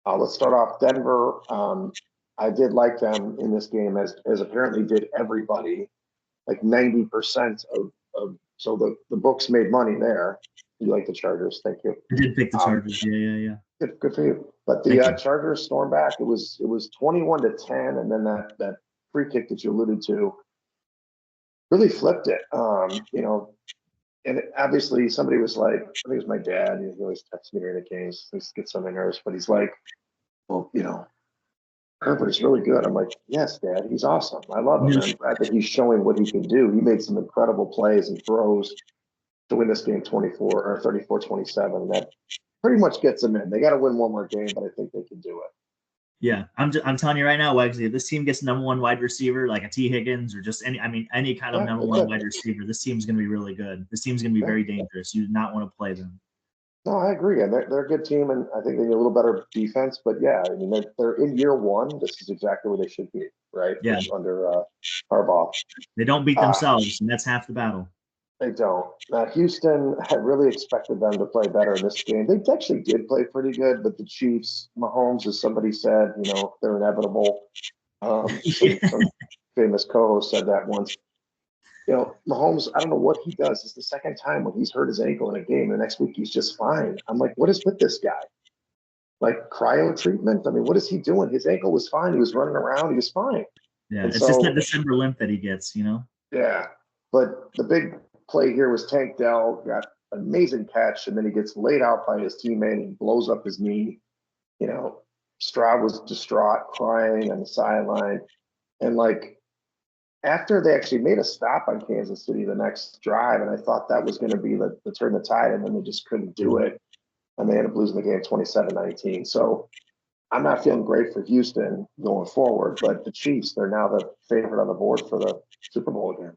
[SPEAKER 1] let's start off Denver. I did like them in this game, as apparently did everybody. Like 90% of so the books made money there. You like the Chargers? Thank you.
[SPEAKER 2] I did pick the Chargers. Yeah.
[SPEAKER 1] Good for you. But the Chargers stormed back. It was 21-10, and then that free kick that you alluded to really flipped it. And obviously somebody was like, I think it was my dad. He always texts me during the games. He gets so nervous, but he's like, well, Herbert is really good. I'm like, yes, Dad, he's awesome. I love him. I'm glad that he's showing what he can do. He made some incredible plays and throws to win this game 34-27. That pretty much gets them in. They got to win one more game, but I think they can do it.
[SPEAKER 2] Yeah, I'm telling you right now, Wegsy, if this team gets number one wide receiver, like a T. Higgins or just any kind of number one wide receiver, this team's going to be really good. This team's going to be very dangerous. You do not want to play them.
[SPEAKER 1] No, I agree. And they're a good team, and I think they need a little better defense. But yeah, I mean, they're in year one. This is exactly where they should be, right?
[SPEAKER 2] Yeah.
[SPEAKER 1] Under Harbaugh.
[SPEAKER 2] They don't beat themselves, and that's half the battle.
[SPEAKER 1] They don't. Houston had really expected them to play better in this game. They actually did play pretty good, but the Chiefs, Mahomes, as somebody said, they're inevitable. Some famous co-host said that once. Mahomes, I don't know what he does. It's the second time when he's hurt his ankle in a game. The next week he's just fine. I'm like, what is with this guy? Like cryo treatment? I mean, what is he doing? His ankle was fine. He was running around. He was fine.
[SPEAKER 2] Yeah, it's just that December limp that he gets,
[SPEAKER 1] Yeah, but the big play here was Tank Dell got an amazing catch, and then he gets laid out by his teammate and blows up his knee. Stroud was distraught, crying on the sideline, and after they actually made a stop on Kansas City the next drive, and I thought that was going to be the turn the tide, and then they just couldn't do it, and they ended up losing the game 27-19. So I'm not feeling great for Houston going forward, but the Chiefs, they're now the favorite on the board for the Super Bowl again.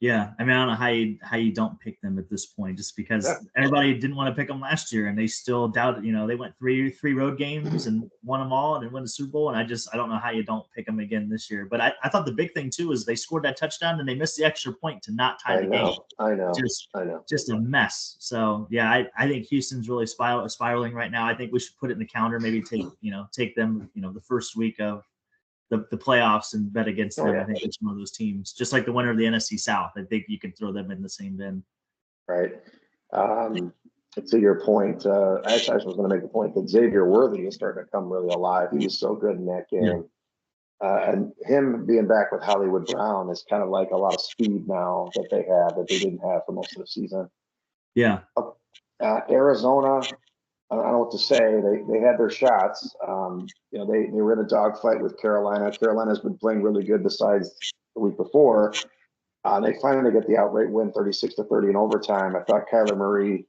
[SPEAKER 2] Yeah, I don't know how you don't pick them at this point, just because everybody didn't want to pick them last year, and they still doubted. They went three road games and won them all, and then won the Super Bowl. And I don't know how you don't pick them again this year. But I thought the big thing too is they scored that touchdown and they missed the extra point to not tie the game.
[SPEAKER 1] I know.
[SPEAKER 2] Just a mess. So yeah, I think Houston's really spiraling right now. I think we should put it in the calendar. Maybe take them the first week of the playoffs and bet against them. I think it's one of those teams, just like the winner of the NFC South. I think you can throw them in the same bin.
[SPEAKER 1] Right. To your point, I was going to make the point that Xavier Worthy is starting to come really alive. He was so good in that game. Yeah. And him being back with Hollywood Brown is kind of like a lot of speed now that they have that they didn't have for most of the season.
[SPEAKER 2] Yeah.
[SPEAKER 1] Arizona, I don't know what to say. They had their shots. They were in a dogfight with Carolina. Carolina's been playing really good besides the week before. They finally get the outright win, 36-30 in overtime. I thought Kyler Murray,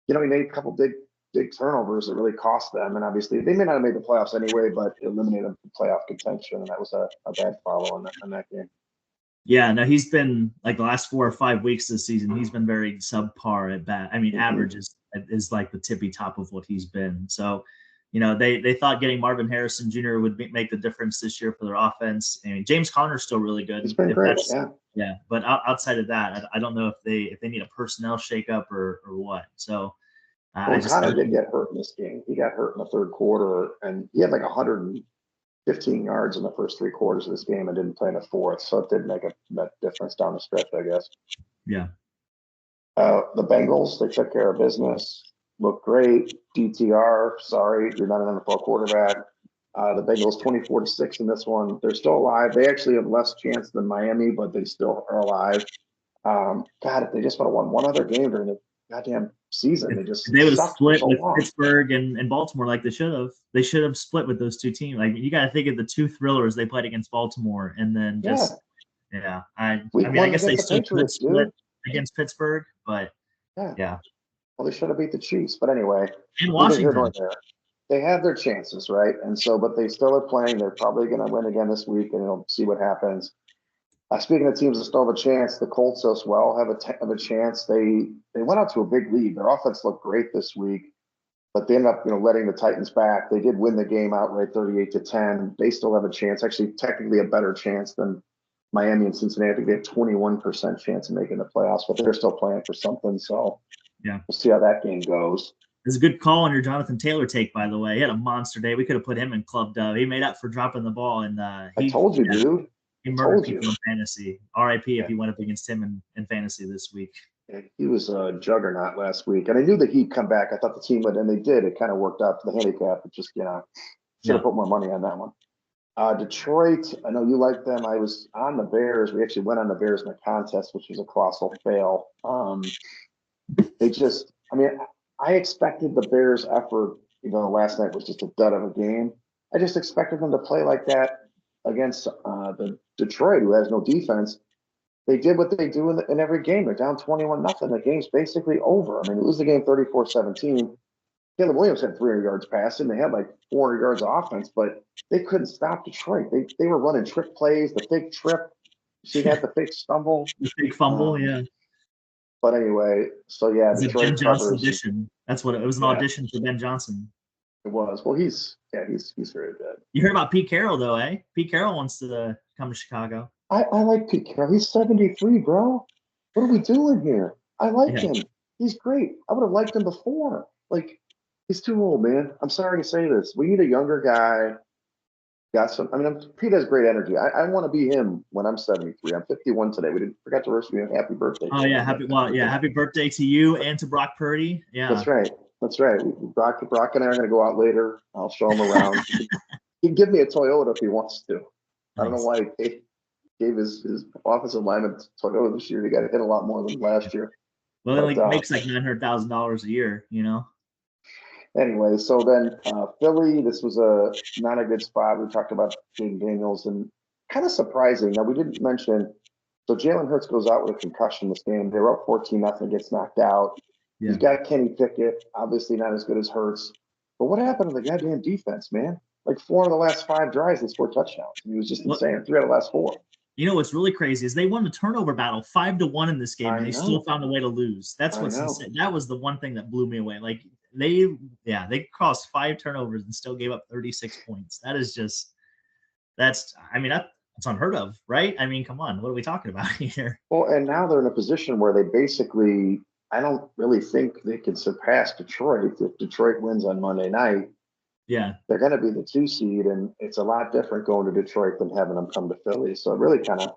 [SPEAKER 1] he made a couple big turnovers that really cost them. And obviously, they may not have made the playoffs anyway, but eliminated them from playoff contention. And that was a bad follow on that game.
[SPEAKER 2] Yeah, no, he's been like the last 4 or 5 weeks this season. He's been very subpar at bat. Average is like the tippy top of what he's been. So, they thought getting Marvin Harrison Jr. would make the difference this year for their offense. James Conner's still really good.
[SPEAKER 1] He's been great.
[SPEAKER 2] Yeah. But outside of that, I don't know if they need a personnel shakeup or what. So,
[SPEAKER 1] Conner did get hurt in this game. He got hurt in the third quarter, and he had like 115 yards in the first 3 quarters of this game and didn't play in the fourth. So it did make a difference down the stretch, I guess.
[SPEAKER 2] Yeah.
[SPEAKER 1] The Bengals, they took care of business, looked great. DTR, sorry, you're not an NFL quarterback. The Bengals 24-6 in this one. They're still alive. They actually have less chance than Miami, but they still are alive. If they just would have won one other game during the goddamn season,
[SPEAKER 2] they would have split with Pittsburgh and Baltimore like they should have. They should have split with those two teams. Like, you got to think of the 2 thrillers they played against Baltimore, and then just I guess they still could split against Pittsburgh, but yeah.
[SPEAKER 1] Well, they should have beat the Chiefs, but anyway.
[SPEAKER 2] In Washington.
[SPEAKER 1] They have their chances, right? And so, but they still are playing. They're probably going to win again this week, and we'll see what happens. Speaking of teams that still have a chance, the Colts as well have a chance. They went out to a big lead. Their offense looked great this week, but they ended up letting the Titans back. They did win the game outright 38-10. They still have a chance, actually technically a better chance than Miami and Cincinnati. I think they have 21% chance of making the playoffs, but they're still playing for something. So we'll see how that game goes.
[SPEAKER 2] It's a good call on your Jonathan Taylor take, by the way. He had a monster day. We could have put him in club dub. He made up for dropping the ball, and
[SPEAKER 1] I told you, dude.
[SPEAKER 2] He murdered people in fantasy. RIP if you went up against him in fantasy this week.
[SPEAKER 1] He was a juggernaut last week, and I knew that he'd come back. I thought the team would, and they did. It kind of worked out for the handicap. It just, should have
[SPEAKER 2] Yeah.
[SPEAKER 1] put more money on that one. Detroit, I know you like them. I was on the Bears. We actually went on the Bears in a contest, which was a colossal fail. They just, I mean, I expected the Bears' effort, last night was just a dud of a game. I just expected them to play like that against the Detroit, who has no defense. They did what they do in every game. They're down 21-0. The game's basically over. I mean, it was the game 34-17. Caleb Williams had 300 yards passing. They had like 400 yards of offense, but they couldn't stop Detroit. They were running trick plays, the fake trip. She had the fake stumble.
[SPEAKER 2] The big fumble, yeah.
[SPEAKER 1] But anyway, so yeah,
[SPEAKER 2] It's a
[SPEAKER 1] Detroit
[SPEAKER 2] Ben Johnson
[SPEAKER 1] covers.
[SPEAKER 2] audition. That's what it was, an
[SPEAKER 1] Yeah,
[SPEAKER 2] audition for Ben Johnson.
[SPEAKER 1] it was. Well, he's very good.
[SPEAKER 2] You heard about Pete Carroll though, eh? Pete Carroll wants to come to Chicago.
[SPEAKER 1] I like Pete Carroll. He's 73, bro. What are we doing here? I like
[SPEAKER 2] Yeah.
[SPEAKER 1] him. He's great. I would have liked him before. Like, he's too old, man. I'm sorry to say this. We need a younger guy. Got some. I mean, Pete has great energy. I want to be him when I'm 73. I'm 51 today. We forgot to wish me a happy birthday.
[SPEAKER 2] Oh yeah, happy birthday to you and to Brock Purdy. Yeah,
[SPEAKER 1] that's right. That's right. Brock and I are going to go out later. I'll show him around. He can give me a Toyota if he wants to. I don't know why he gave his offensive lineman Toyota this year. He got hit a lot more than last year.
[SPEAKER 2] Well, it makes like $900,000 a year,
[SPEAKER 1] Anyway, so then Philly, this was not a good spot. We talked about Jaden Daniels, and kind of surprising. Now, we didn't mention, so Jalen Hurts goes out with a concussion this game. They were up 14-0, gets knocked out.
[SPEAKER 2] Yeah.
[SPEAKER 1] He's got Kenny Pickett, obviously not as good as Hurts. But what happened to the goddamn defense, man? Like 4 of the last 5 drives, they scored touchdowns. He was just insane. 3 out of the last 4.
[SPEAKER 2] What's really crazy is they won the turnover battle 5-1 in this game, and they still found a way to lose. That's what's insane. That was the one thing that blew me away. Like they caused 5 turnovers and still gave up 36 points. That's unheard of, right? I mean, come on, what are we talking about here?
[SPEAKER 1] Well, and now they're in a position where they basically, I don't really think they can surpass Detroit if Detroit wins on Monday night.
[SPEAKER 2] Yeah,
[SPEAKER 1] they're going to be the 2 seed, and it's a lot different going to Detroit than having them come to Philly. So it really kind of,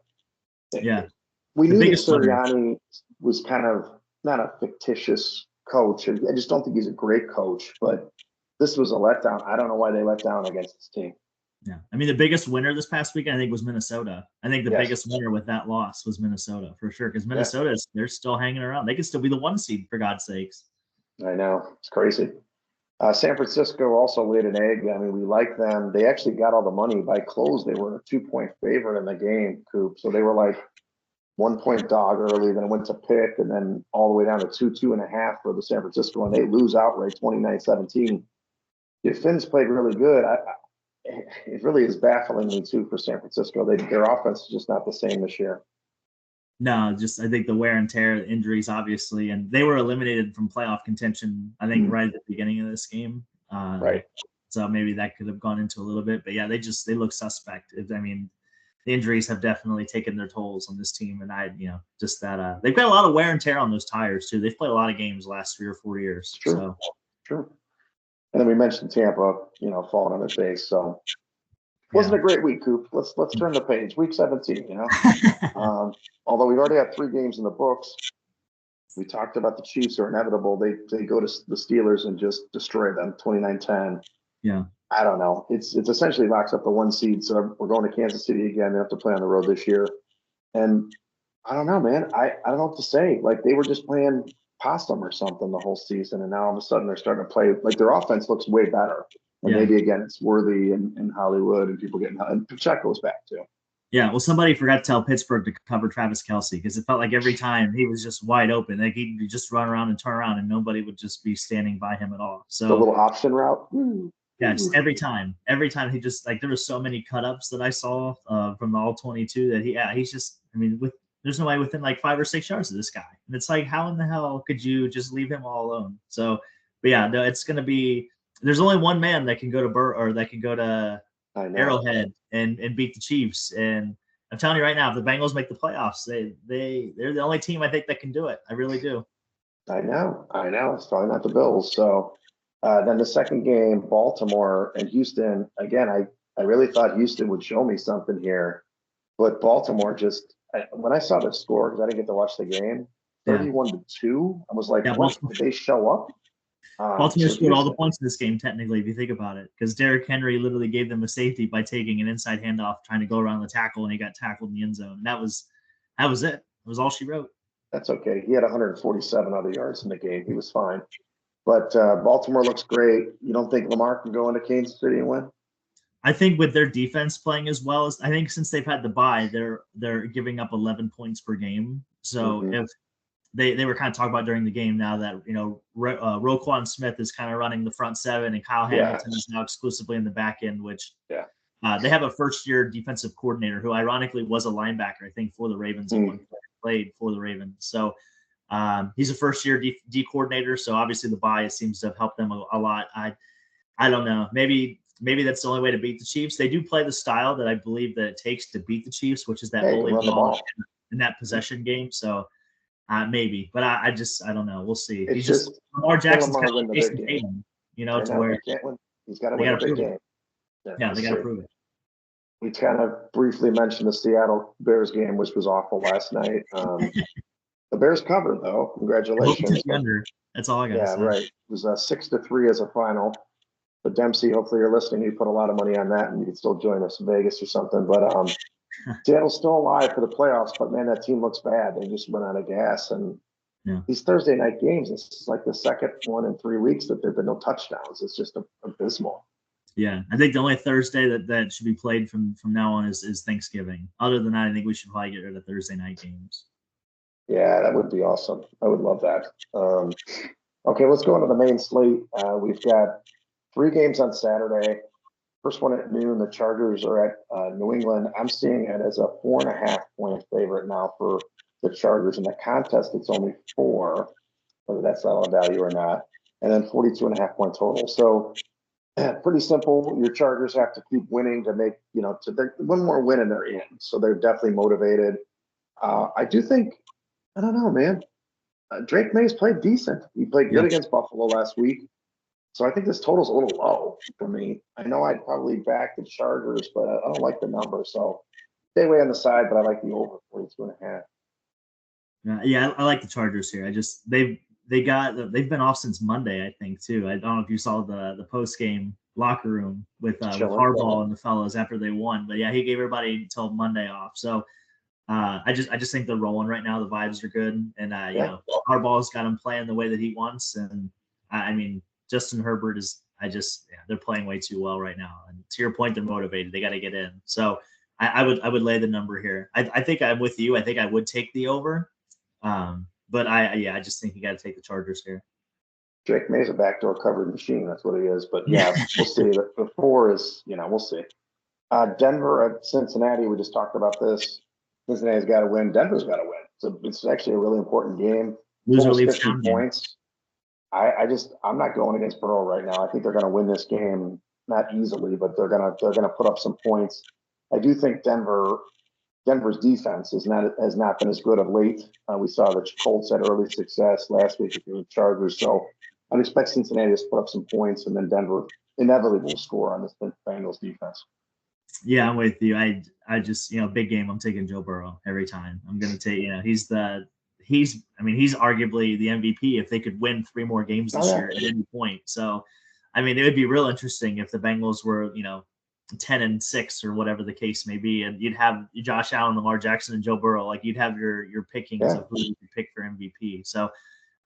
[SPEAKER 1] we knew that Sirianni was kind of not a fictitious coach. I just don't think he's a great coach, but this was a letdown. I don't know why they let down against this team.
[SPEAKER 2] Yeah, I mean, the biggest winner this past weekend, I think, was Minnesota. I think the biggest winner with that loss was Minnesota, for sure, because Minnesota, they're still hanging around. They could still be the 1 seed, for God's sakes.
[SPEAKER 1] I know. It's crazy. San Francisco also laid an egg. I mean, we like them. They actually got all the money by close. They were a 2-point favorite in the game, Coop. So they were like 1-point dog early, then it went to pick, and then all the way down to 2.5 for the San Francisco, and they lose outright 29-17. The Finns played really good. It really is baffling me, too, for San Francisco. Their offense is just not the same this year.
[SPEAKER 2] No, I think the wear and tear, injuries, obviously, and they were eliminated from playoff contention, I think, right at the beginning of this game.
[SPEAKER 1] Right.
[SPEAKER 2] So maybe that could have gone into a little bit, but yeah, they look suspect. I mean, the injuries have definitely taken their tolls on this team, and they've got a lot of wear and tear on those tires too. They've played a lot of games the last 3 or 4 years.
[SPEAKER 1] True. And then we mentioned Tampa, falling on their face. So wasn't a great week, Coop. Let's turn the page. Week 17, although we've already got 3 games in the books. We talked about the Chiefs are inevitable. They go to the Steelers and just destroy them, 29-10.
[SPEAKER 2] Yeah.
[SPEAKER 1] I don't know. It's essentially locks up the 1 seed. So we're going to Kansas City again. They have to play on the road this year. And I don't know, man. I don't know what to say. Like, they were just playing possum or something the whole season. And now all of a sudden they're starting to play, like, their offense looks way better. And maybe again, it's Worthy and Hollywood and people and Pacheco's back too.
[SPEAKER 2] Yeah, well, somebody forgot to tell Pittsburgh to cover Travis Kelce because it felt like every time he was just wide open, like he'd just run around and turn around and nobody would just be standing by him at all. So
[SPEAKER 1] the little option route.
[SPEAKER 2] Yeah, just every time he just there were so many cut ups that I saw from the all 22 that he's just, I mean, there's nobody within like 5 or 6 yards of this guy, and it's like, how in the hell could you just leave him all alone? So, but yeah, no, it's gonna be. There's only one man that can go to Arrowhead and beat the Chiefs. And I'm telling you right now, if the Bengals make the playoffs, they're the only team I think that can do it. I really do.
[SPEAKER 1] I know. It's probably not the Bills. So then the second game, Baltimore and Houston. Again, I really thought Houston would show me something here, but Baltimore just, when I saw the score, because I didn't get to watch the game, 31-2. I was like,
[SPEAKER 2] Yeah,
[SPEAKER 1] what? Did they show up?
[SPEAKER 2] Baltimore
[SPEAKER 1] So
[SPEAKER 2] scored all the
[SPEAKER 1] here's
[SPEAKER 2] points in this game, technically, if you think about it, because Derrick Henry literally gave them a safety by taking an inside handoff, trying to go around the tackle, and he got tackled in the end zone. And that was it. It was all she wrote.
[SPEAKER 1] that's okay. He had 147 other yards in the game. He was fine. But Baltimore looks great. You don't think Lamar can go into Kansas City and win?
[SPEAKER 2] I think with their defense playing as well as I think since they've had the bye, they're giving up 11 points per game. So if they were kind of talking about during the game now that Roquan Smith is kind of running the front seven and Kyle Hamilton is now exclusively in the back end, which they have a first-year defensive coordinator who ironically was a linebacker, I think, for the Ravens and played for the Ravens. So he's a first-year D coordinator. So obviously the bye seems to have helped them a lot. I don't know. Maybe that's the only way to beat the Chiefs. They do play the style that I believe that it takes to beat the Chiefs, which is that bully ball in that possession game. So maybe, but I don't know. We'll see.
[SPEAKER 1] It's just
[SPEAKER 2] Lamar Jackson's kind
[SPEAKER 1] win
[SPEAKER 2] of
[SPEAKER 1] the big game.
[SPEAKER 2] To where
[SPEAKER 1] he can't win. He's got to win the big game.
[SPEAKER 2] Yeah, they got to prove it.
[SPEAKER 1] We kind of briefly mentioned the Seattle Bears game, which was awful last night. The Bears covered, though. Congratulations.
[SPEAKER 2] That's all I got to say.
[SPEAKER 1] Yeah, right. It was 6-3 as a final. But Dempsey, hopefully you're listening. You put a lot of money on that, and you can still join us in Vegas or something. But Seattle's still alive for the playoffs. But man, that team looks bad. They just went out of gas. And these Thursday night games, this is like the second one in 3 weeks that there've been no touchdowns. It's just abysmal.
[SPEAKER 2] Yeah, I think the only Thursday that should be played from now on is Thanksgiving. Other than that, I think we should probably get rid of Thursday night games.
[SPEAKER 1] Yeah, that would be awesome. I would love that. Okay, let's go into the main slate. We've got 3 games on Saturday. First one at noon. The Chargers are at New England. I'm seeing it as a 4.5-point favorite now for the Chargers. In the contest, it's only 4, whether that's solid value or not. And then 42.5-point total. So pretty simple. Your Chargers have to keep winning to make, one more win and they're in. So they're definitely motivated. I do think, I don't know, man. Drake May's played decent. He played good against Buffalo last week. So I think this total's a little low for me. I know I'd probably back the Chargers, but I don't like the number. So stay away on the side, but I like the over 42.5.
[SPEAKER 2] Yeah, I like the Chargers here. They've been off since Monday, I think, too. I don't know if you saw the post game locker room with Harbaugh and the fellows after they won, but yeah, he gave everybody until Monday off. So I just think they're rolling right now. The vibes are good, and Harbaugh's got him playing the way that he wants, and I mean Justin Herbert they're playing way too well right now. And to your point, they're motivated. They got to get in. So I would lay the number here. I think I'm with you. I think I would take the over. But I just think you got to take the Chargers here.
[SPEAKER 1] Drake May's a backdoor covered machine. That's what he is. But yeah, we'll see. The 4 is, we'll see. Denver at Cincinnati. We just talked about this. Cincinnati's got to win. Denver's got to win. So it's actually a really important game.
[SPEAKER 2] Loser leaves
[SPEAKER 1] 50 points. I'm not going against Burrow right now. I think they're going to win this game, not easily, but they're going to put up some points. I do think Denver's defense has not been as good of late. We saw the Colts had early success last week with the Chargers. So I'd expect Cincinnati to put up some points, and then Denver inevitably will score on this Bengals defense.
[SPEAKER 2] Yeah, I'm with you. I just big game. I'm taking Joe Burrow every time. I'm going to take he's arguably the MVP if they could win 3 more games this year at any point. So, I mean, it would be real interesting if the Bengals were 10-6 or whatever the case may be, and you'd have Josh Allen, Lamar Jackson, and Joe Burrow. Like you'd have your pickings of who you could pick for MVP. So,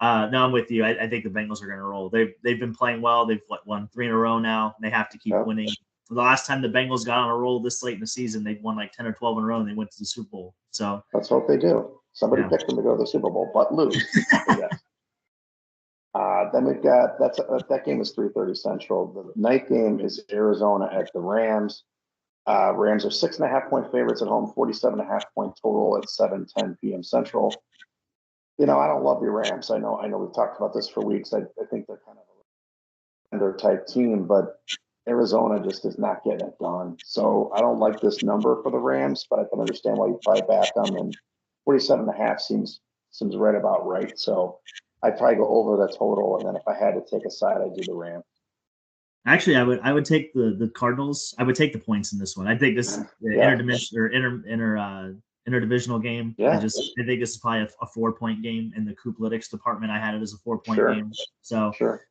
[SPEAKER 2] no, I'm with you. I think the Bengals are going to roll. They've been playing well. They've won 3 in a row now. They have to keep winning. The last time the Bengals got on a roll this late in the season, they won like 10 or 12 in a row, and they went to the Super Bowl. So
[SPEAKER 1] let's hope they do. Somebody picked them to go to the Super Bowl, but lose. Then we've got that game is 3:30 Central. The night game is Arizona at the Rams. Rams are 6.5-point favorites at home, 47.5-point total at 7:10 p.m. Central. I don't love your Rams. I know we've talked about this for weeks. I think they're kind of a under type team, but Arizona just is not getting it done. So I don't like this number for the Rams, but I can understand why you probably back them. And 47.5 seems right about right. So I'd probably go over the total, and then if I had to take a side, I'd do the Rams.
[SPEAKER 2] Actually, I would take the Cardinals. I would take the points in this one. I think this interdimension or interdivisional game.
[SPEAKER 1] Yeah.
[SPEAKER 2] I think this is probably a 4-point game in the Coop Lytics department. I had it as a 4-point
[SPEAKER 1] Sure.
[SPEAKER 2] game. So
[SPEAKER 1] Sure.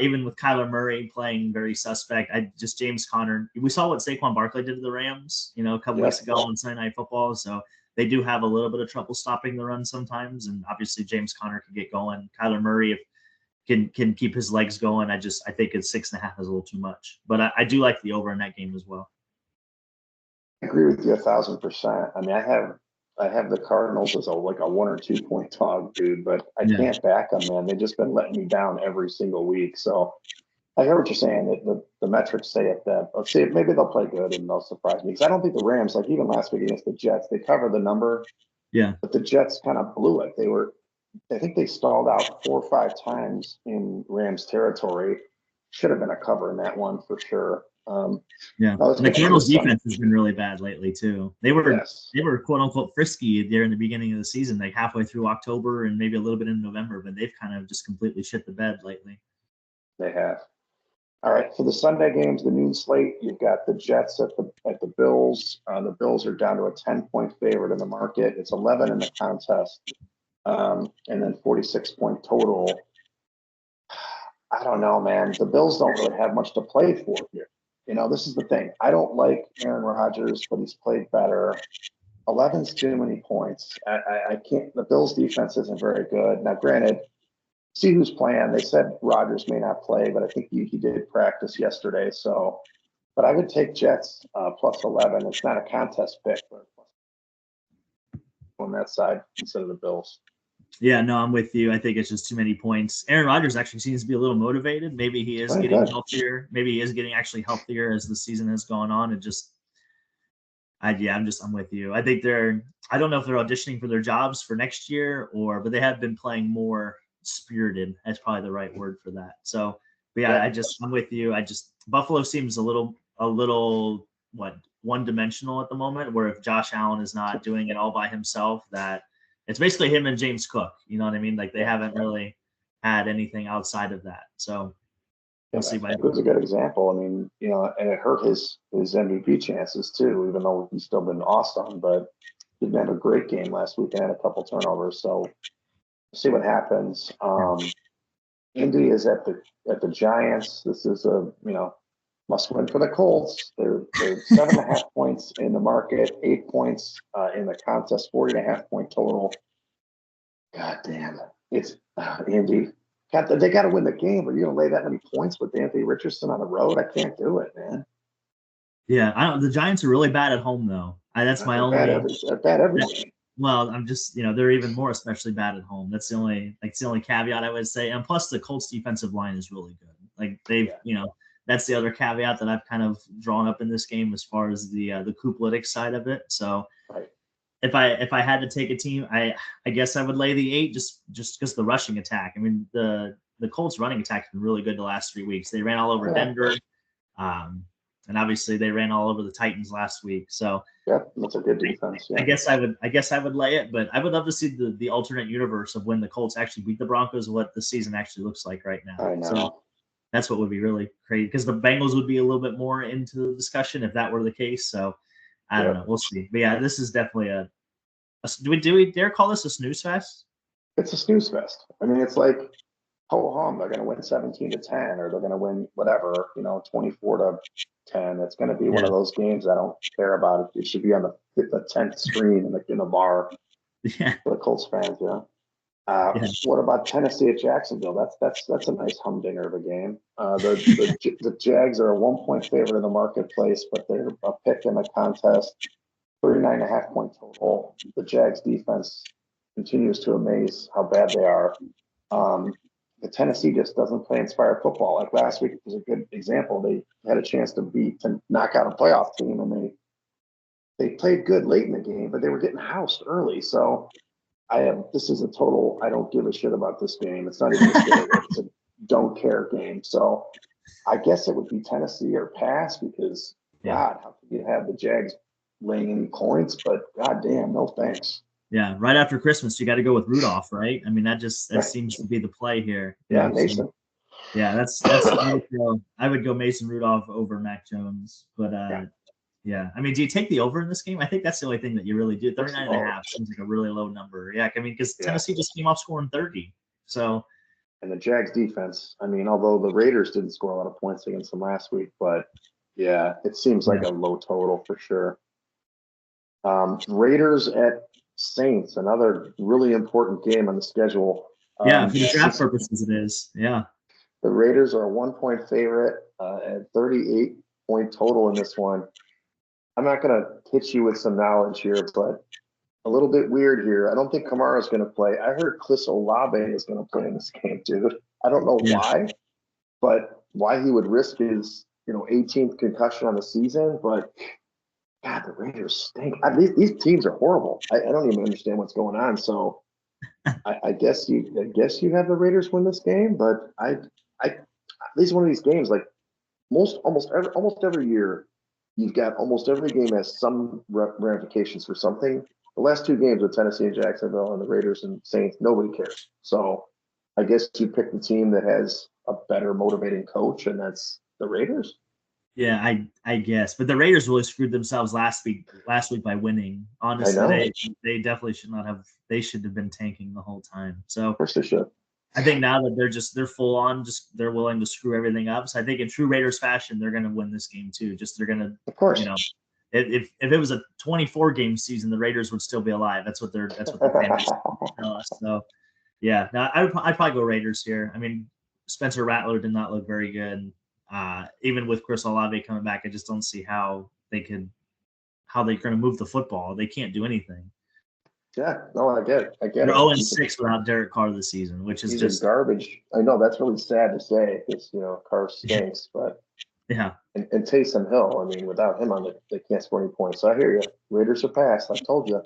[SPEAKER 2] even with Kyler Murray playing very suspect, James Conner. We saw what Saquon Barkley did to the Rams, a couple weeks ago on Sunday Night Football. So they do have a little bit of trouble stopping the run sometimes, and obviously James Conner can get going. Kyler Murray, if can keep his legs going. I think it's 6.5 is a little too much, but I do like the over in that game as well.
[SPEAKER 1] I agree with you 1,000%. I mean, I have the Cardinals as like a 1 or 2 point dog, dude, but I can't back them, man. They've just been letting me down every single week. So I hear what you're saying. The metrics say it that. Let's see, maybe they'll play good and they'll surprise me, because I don't think the Rams, like even last week against the Jets, they covered the number.
[SPEAKER 2] Yeah.
[SPEAKER 1] But the Jets kind of blew it. I think they stalled out 4 or 5 times in Rams territory. Should have been a cover in that one for sure.
[SPEAKER 2] And the Cardinals defense has been really bad lately too. They were quote unquote frisky there in the beginning of the season, like halfway through October and maybe a little bit in November, but they've kind of just completely shit the bed lately.
[SPEAKER 1] They have. All right, for the Sunday games, the noon slate, you've got the Jets at the Bills. The Bills are down to a 10-point favorite in the market. It's 11 in the contest, and then 46-point total. I don't know, man. The Bills don't really have much to play for here. This is the thing. I don't like Aaron Rodgers, but he's played better. 11's too many points. I can't. The Bills' defense isn't very good. Now, granted, see who's playing. They said Rodgers may not play, but I think he did practice yesterday. So, but I would take Jets plus 11. It's not a contest pick, but on that side instead of the Bills.
[SPEAKER 2] Yeah, no, I'm with you. I think it's just too many points. Aaron Rodgers actually seems to be a little motivated. Maybe he is getting healthier. Maybe he is getting actually healthier as the season has gone on. I'm with you. I think I don't know if they're auditioning for their jobs for next year but they have been playing more spirited. That's probably the right word for that. So, but yeah, I'm with you. Buffalo seems a little one-dimensional at the moment, where if Josh Allen is not doing it all by himself, that it's basically him and James Cook. You know what I mean? Like they haven't really had anything outside of that. So we'll see.
[SPEAKER 1] It was a good example. I mean, and it hurt his MVP chances too, even though he's still been awesome, but he didn't have a great game last week and had a couple turnovers. So we'll see what happens. Indy is at the Giants. This is a must win for the Colts. They're 7.5 points in the market, 8 points in the contest, 40.5 point total. God damn, it's Indy. They got to win the game, but you're gonna lay that many points with Anthony Richardson on the road? I can't do it, man.
[SPEAKER 2] Yeah, the Giants are really bad at home, though. That's my only.
[SPEAKER 1] They're bad every game.
[SPEAKER 2] Well, I'm just, they're even more especially bad at home. That's the only caveat I would say. And plus, the Colts defensive line is really good. Like they've, that's the other caveat that I've kind of drawn up in this game as far as the Coop Lytics side of it. So, if I had to take a team, I guess I would lay the 8 just because the rushing attack. I mean, the Colts running attack has been really good the last 3 weeks. They ran all over Denver, and obviously they ran all over the Titans last week. So
[SPEAKER 1] that's a good defense. Yeah.
[SPEAKER 2] I guess I would lay it, but I would love to see the alternate universe of when the Colts actually beat the Broncos, what the season actually looks like right now.
[SPEAKER 1] I know. So
[SPEAKER 2] that's what would be really crazy, because the Bengals would be a little bit more into the discussion if that were the case. So I don't know. We'll see. But yeah, this is definitely do we dare call this a snooze fest?
[SPEAKER 1] It's a snooze fest. I mean, it's like, ho hum, they're going to win 17-10, or they're going to win whatever, 24-10. It's going to be one of those games I don't care about. It should be on the 10th screen in the bar for the Colts fans. What about Tennessee at Jacksonville? That's a nice humdinger of a game. The Jags are a 1 point favorite in the marketplace, but they're a pick in the contest. 39.5 point total. The Jags defense continues to amaze how bad they are. The Tennessee just doesn't play inspired football. Like last week was a good example. They had a chance to knock out a playoff team, and they played good late in the game, but they were getting housed early. So this is a total, I don't give a shit about this game. It's not even it's a don't care game. So I guess it would be Tennessee or pass, because God, how could you have the Jags laying any points? But goddamn, no thanks.
[SPEAKER 2] Yeah, right after Christmas, you got to go with Rudolph, right? I mean, that seems to be the play here.
[SPEAKER 1] Mason.
[SPEAKER 2] So, that's I would go Mason Rudolph over Mac Jones, but Yeah. I mean, do you take the over in this game? I think that's the only thing that you really do. 39.5
[SPEAKER 1] Oh,
[SPEAKER 2] seems like a really low number. Yeah. I mean, because
[SPEAKER 1] yeah.
[SPEAKER 2] Tennessee just came off scoring 30. So,
[SPEAKER 1] And the Jags defense, I mean, although the Raiders didn't score a lot of points against them last week, but yeah, it seems like
[SPEAKER 2] yeah.
[SPEAKER 1] a low total for sure. Raiders at Saints, another really important game on the schedule.
[SPEAKER 2] Yeah. For the draft
[SPEAKER 1] Since
[SPEAKER 2] purposes, it is. Yeah.
[SPEAKER 1] the Raiders are a 1 point favorite at 38-point total in this one. I'm not going to hit you with some knowledge here, but a little bit weird here. I don't think Kamara's going to play. I heard Chris Olave is going to play in this game, dude. I don't know
[SPEAKER 2] Yeah.
[SPEAKER 1] why, but why he would risk his 18th concussion on the season. But God, the Raiders stink. These teams are horrible. I don't even understand what's going on. So I guess you have the Raiders win this game, but these one of these games like almost every year you've got almost every game has some ramifications for something. The last two games with Tennessee and Jacksonville and the Raiders and Saints, nobody cares. So I guess you pick the team that has a better motivating coach, and that's the Raiders.
[SPEAKER 2] Yeah, I guess, but the Raiders really screwed themselves last week by winning.
[SPEAKER 1] I
[SPEAKER 2] Honestly,
[SPEAKER 1] know.
[SPEAKER 2] they definitely should not have. They should have been tanking the whole time. So
[SPEAKER 1] Of course they should.
[SPEAKER 2] I think now that they're full on, just they're willing to screw everything up. So I think in true Raiders fashion, they're going to win this game too. Just they're going to,
[SPEAKER 1] Of course.
[SPEAKER 2] if it was a 24 game season, the Raiders would still be alive. That's what their fans tell us. So yeah, no, I'd probably go Raiders here. I mean, Spencer Rattler did not look very good. Even with Chris Olave coming back, I just don't see how they're going to move the football. They can't do anything.
[SPEAKER 1] Yeah, no, I get it.
[SPEAKER 2] They're 0-6 without Derek Carr this season, which is
[SPEAKER 1] he's
[SPEAKER 2] just
[SPEAKER 1] a garbage. I know that's really sad to say because Carr stinks, but
[SPEAKER 2] yeah.
[SPEAKER 1] and Taysom Hill, I mean, without him on it, they can't score any points. So I hear you. Raiders are passed. I told you,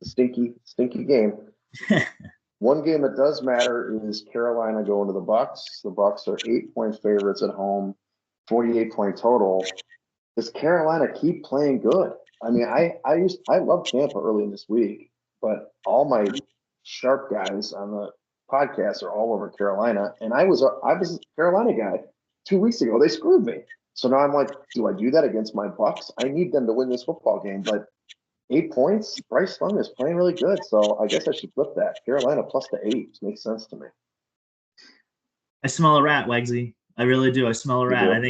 [SPEAKER 1] the stinky game. One game that does matter is Carolina going to the Bucs. The Bucs are 8 point favorites at home, 48-point total. Does Carolina keep playing good? I mean, I love Tampa early in this week, but all my sharp guys on the podcast are all over Carolina, and I was a Carolina guy 2 weeks ago. They screwed me, so now I'm like, do I do that against my Bucks? I need them to win this football game, but 8 points. Bryce Young is playing really good, so I guess I should flip that. Carolina plus the 8 makes sense to me.
[SPEAKER 2] I smell a rat, Wegsy. I really do. I smell a rat.
[SPEAKER 1] do?
[SPEAKER 2] I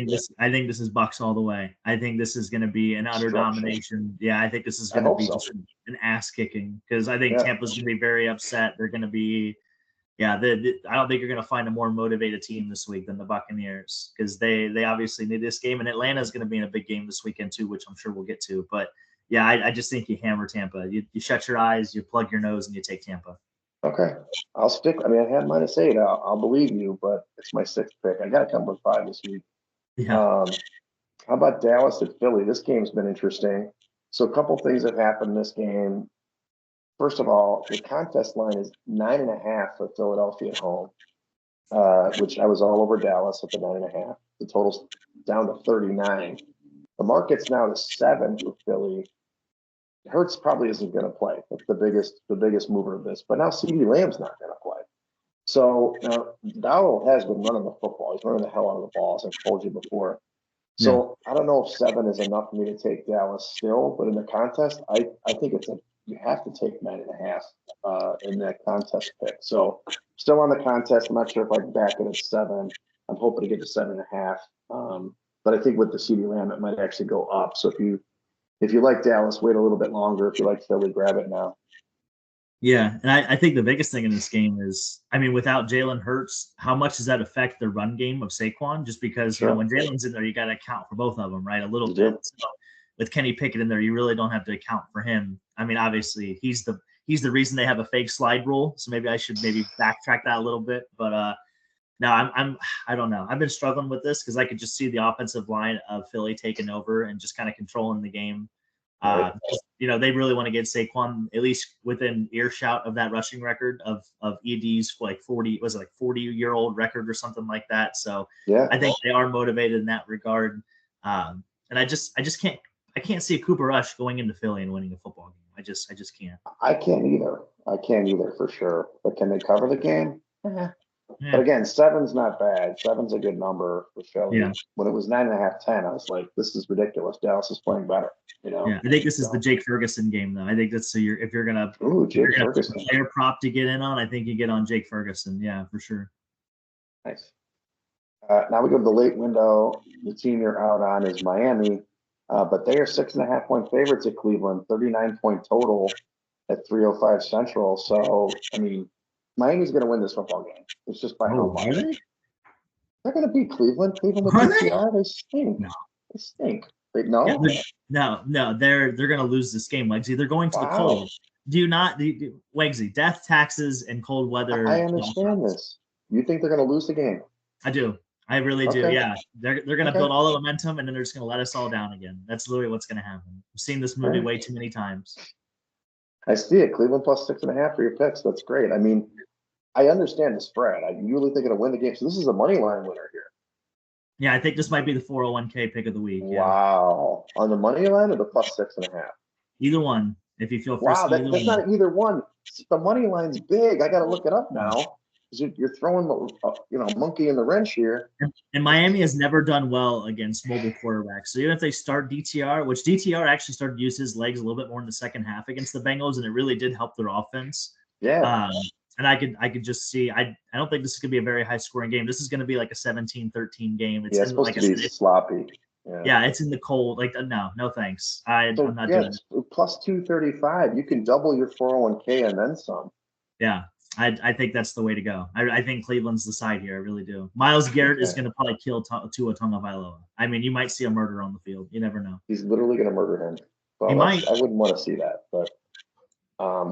[SPEAKER 2] think this is Bucks all the way. I think this is going to be an utter domination. Yeah, I think this is going to be just an ass kicking because I think Tampa's going to be very upset. They're going to be, I don't think you're going to find a more motivated team this week than the Buccaneers because they obviously need this game, and Atlanta's going to be in a big game this weekend too, which I'm sure we'll get to. But yeah, I just think you hammer Tampa. You shut your eyes, you plug your nose, and you take Tampa.
[SPEAKER 1] Okay. I'll stick. I mean, I had -8. I'll believe you, but it's my 6th pick. I got to come with 5 this week.
[SPEAKER 2] Yeah.
[SPEAKER 1] How about Dallas at Philly? This game's been interesting. So a couple things have happened in this game. First of all, the contest line is 9.5 for Philadelphia at home, which I was all over Dallas at the 9.5. The total's down to 39. The market's now to 7 for Philly. Hurts probably isn't going to play. That's the biggest mover of this. But now CeeDee Lamb's not going to play. So now Dowell has been running the football. He's running the hell out of the ball, as I've told you before. So I don't know if 7 is enough for me to take Dallas still, but in the contest, I think you have to take 9.5 in that contest pick. So still on the contest. I'm not sure if I back it at 7. I'm hoping to get to 7.5. But I think with the CeeDee Lamb, it might actually go up. So if you like Dallas, wait a little bit longer. If you like Philly, grab it now.
[SPEAKER 2] Yeah, and I think the biggest thing in this game is, I mean, without Jalen Hurts, how much does that affect the run game of Saquon? Just because, when Jalen's in there, you got to account for both of them, right? A little bit. So with Kenny Pickett in there, you really don't have to account for him. I mean, obviously, he's the reason they have a fake slide rule. So maybe I should backtrack that a little bit. But no, I don't know. I've been struggling with this because I could just see the offensive line of Philly taking over and just kind of controlling the game.
[SPEAKER 1] Right.
[SPEAKER 2] They really want to get Saquon at least within earshot of that rushing record of ED's like 40-year-old record or something like that. So
[SPEAKER 1] yeah,
[SPEAKER 2] I think they are motivated in that regard. And I just can't see a Cooper Rush going into Philly and winning a football game. I just can't.
[SPEAKER 1] I can't either. For sure. But can they cover the game? But again, 7's not bad. 7's a good number for Philly.
[SPEAKER 2] Yeah.
[SPEAKER 1] When it was 9.5, 10, I was like, this is ridiculous. Dallas is playing better.
[SPEAKER 2] Yeah, I think this is the Jake Ferguson game, though. I think that's if you're gonna player prop to get in on, I think you get on Jake Ferguson. Yeah, for sure.
[SPEAKER 1] Nice. Now we go to the late window. The team you're out on is Miami, but they are 6.5-point favorites at Cleveland, 39-point total at 3:05 Central. So, I mean, Miami's going to win this football game. It's just by how much. They're going to beat Cleveland. Cleveland with DTR, they stink.
[SPEAKER 2] No.
[SPEAKER 1] They stink. No,
[SPEAKER 2] they're going to lose this game, Wegsy. They're going to the cold. Do you not, Wegsy? Death, taxes, and cold weather.
[SPEAKER 1] I understand this. You think they're going to lose the game?
[SPEAKER 2] I do. I really do. Yeah, they're going to build all the momentum, and then they're just going to let us all down again. That's literally what's going to happen. I've seen this movie way too many times.
[SPEAKER 1] I see it. Cleveland plus 6.5 for your picks. That's great. I mean, I understand the spread. You really think it'll win the game. So this is a money line winner here.
[SPEAKER 2] Yeah, I think this might be the 401k pick of the week.
[SPEAKER 1] Wow. On the money line or the plus 6.5?
[SPEAKER 2] Either one. If you feel
[SPEAKER 1] wow, that's not either one. The money line's big. I got to look it up now. You're throwing the monkey in the wrench here.
[SPEAKER 2] And Miami has never done well against mobile quarterbacks. So even if they start DTR, which DTR actually started to use his legs a little bit more in the second half against the Bengals, and it really did help their offense.
[SPEAKER 1] Yeah.
[SPEAKER 2] And I could just see. I don't think this is gonna be a very high scoring game. This is gonna be like a 17-13 game.
[SPEAKER 1] It's supposed to be sloppy.
[SPEAKER 2] Yeah, it's in the cold. Like no thanks. I'm not doing it.
[SPEAKER 1] Plus 235. You can double your 401k and then some.
[SPEAKER 2] Yeah. I think that's the way to go. I think Cleveland's the side here. I really do. Myles Garrett is going to probably kill Tua Tagovailoa. I mean, you might see a murder on the field. You never know.
[SPEAKER 1] He's literally going to murder him. Well,
[SPEAKER 2] he might.
[SPEAKER 1] I wouldn't want to see that. But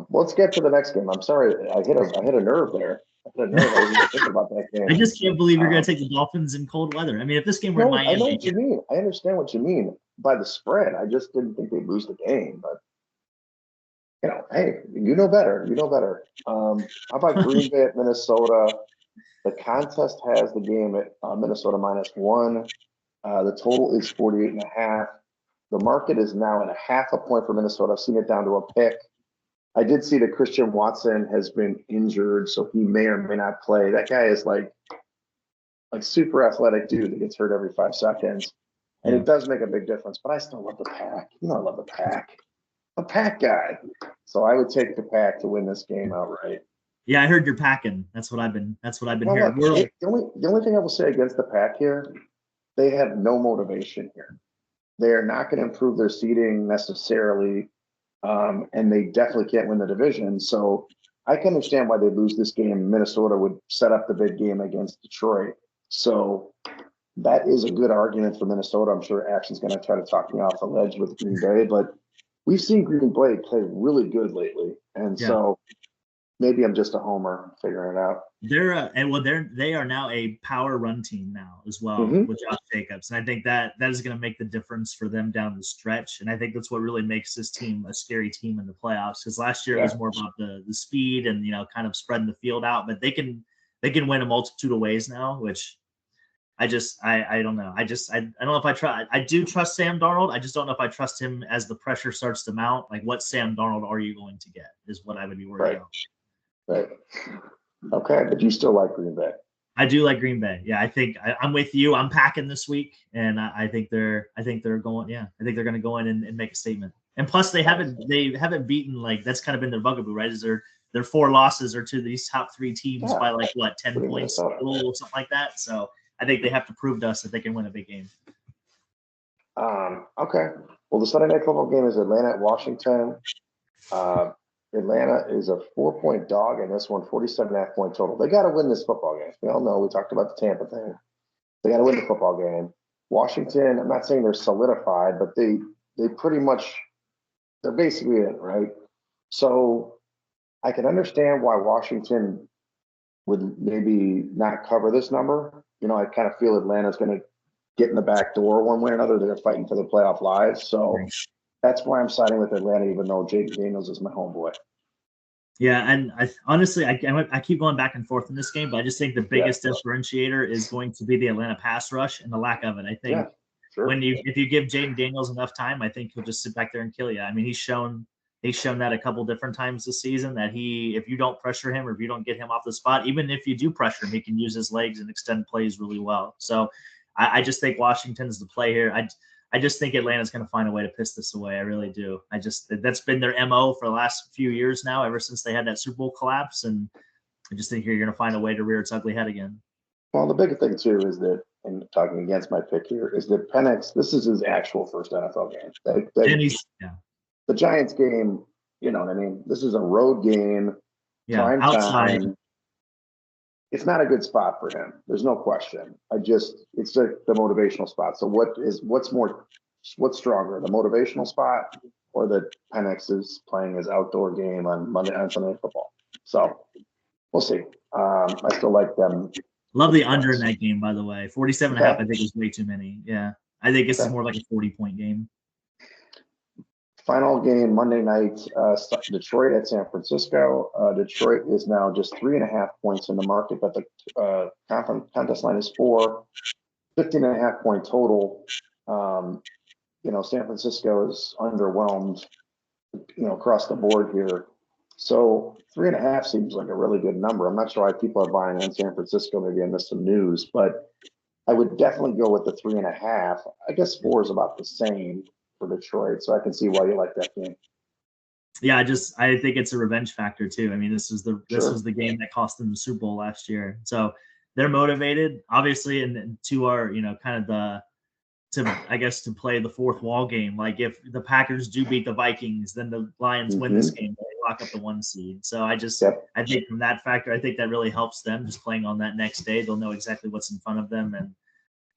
[SPEAKER 1] let's get to the next game. I'm sorry, I hit a nerve there. I was even thinking about that game.
[SPEAKER 2] I just can't believe you're going to take the Dolphins in cold weather. I mean, if this game were in Miami,
[SPEAKER 1] I know what you mean. I understand what you mean by the spread. I just didn't think they'd lose the game, but. Hey, you know better. How about Green Bay at Minnesota? The contest has the game at Minnesota -1. The total is 48.5. The market is now at 0.5 point for Minnesota. I've seen it down to a pick. I did see that Christian Watson has been injured, so he may or may not play. That guy is like super athletic dude that gets hurt every 5 seconds. And it does make a big difference, but I still love the Pack. I love the Pack. A Pack guy. So I would take the Pack to win this game outright.
[SPEAKER 2] Yeah, I heard you're packing. That's what I've been hearing.
[SPEAKER 1] Look, the only thing I will say against the Pack here, they have no motivation here. They are not going to improve their seeding necessarily, and they definitely can't win the division. So I can understand why they lose this game. Minnesota would set up the big game against Detroit. So that is a good argument for Minnesota. I'm sure Action's going to try to talk me off the ledge with Green Bay, but we've seen Green Bay play really good lately, and so maybe I'm just a homer figuring it out.
[SPEAKER 2] They are now a power run team now as well with Josh Jacobs, and I think that is going to make the difference for them down the stretch. And I think that's what really makes this team a scary team in the playoffs. Because last year it was more about the speed and kind of spreading the field out, but they can win a multitude of ways now, which. I don't know. I don't know if I try. I do trust Sam Darnold. I just don't know if I trust him as the pressure starts to mount. Like, what Sam Darnold are you going to get is what I would be worried about.
[SPEAKER 1] Right. Okay, but you still like Green Bay.
[SPEAKER 2] I do like Green Bay. Yeah, I think I'm with you. I'm packing this week, and I think they're going. Yeah, I think they're going to go in and make a statement. And plus, they haven't beaten that's kind of been their bugaboo, right? Is their 4 losses are to these top 3 teams by 10 points or something like that. So. I think they have to prove to us that they can win a big game.
[SPEAKER 1] Okay. Well, the Sunday night football game is Atlanta at Washington. Atlanta is a 4-point dog in this one, 47.5 point total. They got to win this football game. We all know we talked about the Tampa thing. They got to win the football game. Washington, I'm not saying they're solidified, but they pretty much, they're basically it, right? So I can understand why Washington would maybe not cover this number. I kind of feel Atlanta's going to get in the back door one way or another. They're fighting for the playoff lives. So that's why I'm siding with Atlanta, even though Jake Daniels is my homeboy.
[SPEAKER 2] Yeah, and honestly, I keep going back and forth in this game, but I just think the biggest differentiator is going to be the Atlanta pass rush and the lack of it. I think if you give Jaden Daniels enough time, I think he'll just sit back there and kill you. I mean, he's shown He's shown that a couple different times this season that if you don't pressure him or if you don't get him off the spot, even if you do pressure him, he can use his legs and extend plays really well. So I just think Washington's the play here. I just think Atlanta's going to find a way to piss this away. I really do. That's been their MO for the last few years now, ever since they had that Super Bowl collapse. And I just think you're going to find a way to rear its ugly head again.
[SPEAKER 1] Well, the big thing too is that, and talking against my pick here, is that Penix, this is his actual first NFL game. The Giants game, you know what I mean? This is a road game, prime
[SPEAKER 2] outside.
[SPEAKER 1] time. It's not a good spot for him. There's no question. It's the motivational spot. So what's stronger, the motivational spot or the Penix is playing his outdoor game on Sunday football? So we'll see. I still like them.
[SPEAKER 2] Love the under in that game, by the way. 47.5, I think, is way too many. Yeah. I think this is more like a 40-point game.
[SPEAKER 1] Final game Monday night, Detroit at San Francisco. Detroit is now just 3.5 points in the market, but the contest line is 4, 15.5 point total. San Francisco is underwhelmed, across the board here. So 3.5 seems like a really good number. I'm not sure why people are buying in San Francisco. Maybe I missed some news, but I would definitely go with the 3.5. I guess 4 is about the same for Detroit, so I can see why you like that game.
[SPEAKER 2] Yeah, I think it's a revenge factor too. I mean, this was the game that cost them the Super Bowl last year, so they're motivated, obviously, and to our kind of to play the fourth wall game. Like if the Packers do beat the Vikings, then the Lions win this game, they lock up the 1 seed. So I think from that factor, I think that really helps them just playing on that next day. They'll know exactly what's in front of them. And